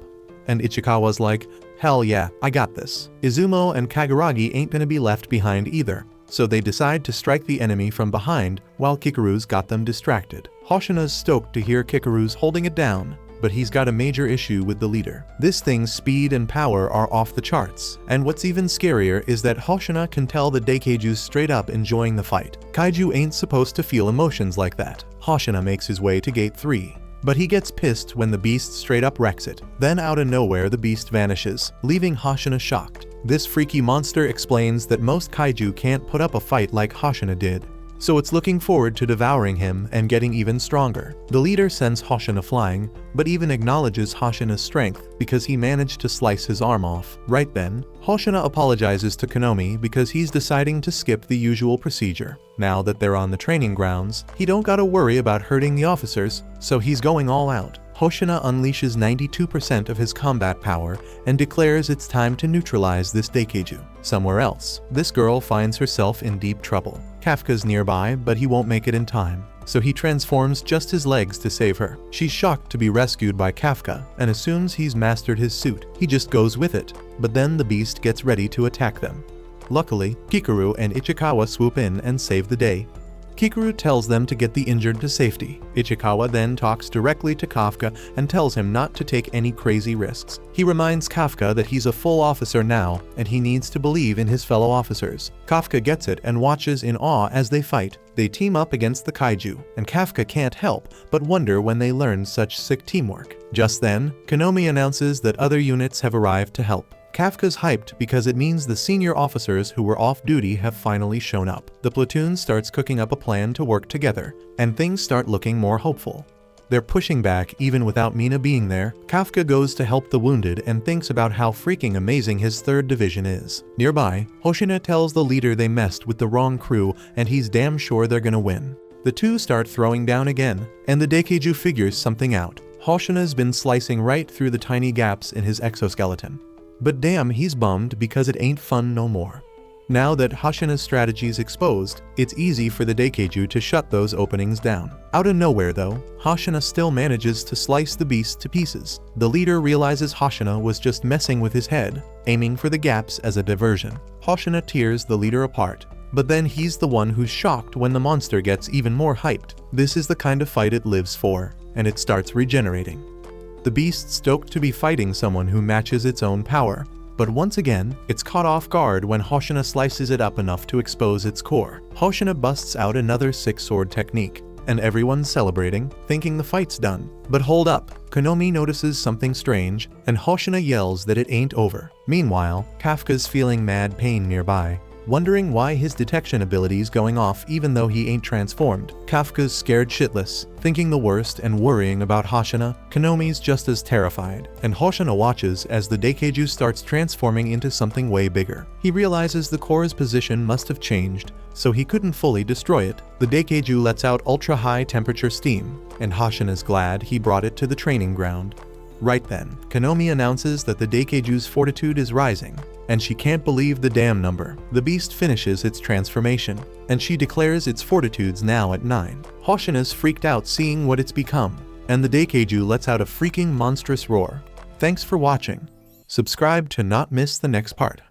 And Ichikawa's like, hell yeah, I got this. Izumo and Kaguragi ain't gonna be left behind either, so they decide to strike the enemy from behind while Kikaru's got them distracted. Hoshina's stoked to hear Kikaru's holding it down, but he's got a major issue with the leader. This thing's speed and power are off the charts, and what's even scarier is that Hoshina can tell the Daikeiju's straight up enjoying the fight. Kaiju ain't supposed to feel emotions like that. Hoshina makes his way to gate 3, but he gets pissed when the beast straight up wrecks it. Then out of nowhere the beast vanishes, leaving Hoshina shocked. This freaky monster explains that most kaiju can't put up a fight like Hoshina did, so it's looking forward to devouring him and getting even stronger. The leader sends Hoshina flying, but even acknowledges Hoshina's strength because he managed to slice his arm off. Right then, Hoshina apologizes to Konomi because he's deciding to skip the usual procedure. Now that they're on the training grounds, he don't gotta worry about hurting the officers, so he's going all out. Hoshina unleashes 92% of his combat power and declares it's time to neutralize this Daikeiju. Somewhere else, this girl finds herself in deep trouble. Kafka's nearby, but he won't make it in time, so he transforms just his legs to save her. She's shocked to be rescued by Kafka and assumes he's mastered his suit. He just goes with it, but then the beast gets ready to attack them. Luckily, Kikaru and Ichikawa swoop in and save the day. Kikaru tells them to get the injured to safety. Ichikawa then talks directly to Kafka and tells him not to take any crazy risks. He reminds Kafka that he's a full officer now and he needs to believe in his fellow officers. Kafka gets it and watches in awe as they fight. They team up against the kaiju, and Kafka can't help but wonder when they learned such sick teamwork. Just then, Konomi announces that other units have arrived to help. Kafka's hyped because it means the senior officers who were off duty have finally shown up. The platoon starts cooking up a plan to work together, and things start looking more hopeful. They're pushing back even without Mina being there. Kafka goes to help the wounded and thinks about how freaking amazing his 3rd division is. Nearby, Hoshina tells the leader they messed with the wrong crew and he's damn sure they're gonna win. The two start throwing down again, and the Daikeiju figures something out. Hoshina's been slicing right through the tiny gaps in his exoskeleton. But damn, he's bummed because it ain't fun no more. Now that Hoshina's strategy is exposed, it's easy for the Daikeiju to shut those openings down. Out of nowhere though, Hoshina still manages to slice the beast to pieces. The leader realizes Hoshina was just messing with his head, aiming for the gaps as a diversion. Hoshina tears the leader apart, but then he's the one who's shocked when the monster gets even more hyped. This is the kind of fight it lives for, and it starts regenerating. The beast stoked to be fighting someone who matches its own power, but once again, it's caught off guard when Hoshina slices it up enough to expose its core. Hoshina busts out another 6-sword technique, and everyone's celebrating, thinking the fight's done. But hold up, Konomi notices something strange, and Hoshina yells that it ain't over. Meanwhile, Kafka's feeling mad pain nearby, wondering why his detection ability's going off even though he ain't transformed. Kafka's scared shitless, thinking the worst and worrying about Hoshina. Konomi's just as terrified, and Hoshina watches as the Daikeiju starts transforming into something way bigger. He realizes the core's position must have changed, so he couldn't fully destroy it. The Daikeiju lets out ultra-high temperature steam, and Hoshina's glad he brought it to the training ground. Right then, Konomi announces that the Daikeiju's fortitude is rising, and she can't believe the damn number. The beast finishes its transformation, and she declares its fortitude's now at 9. Hoshina's freaked out seeing what it's become, and the Daikeiju lets out a freaking monstrous roar. Thanks for watching. Subscribe to not miss the next part.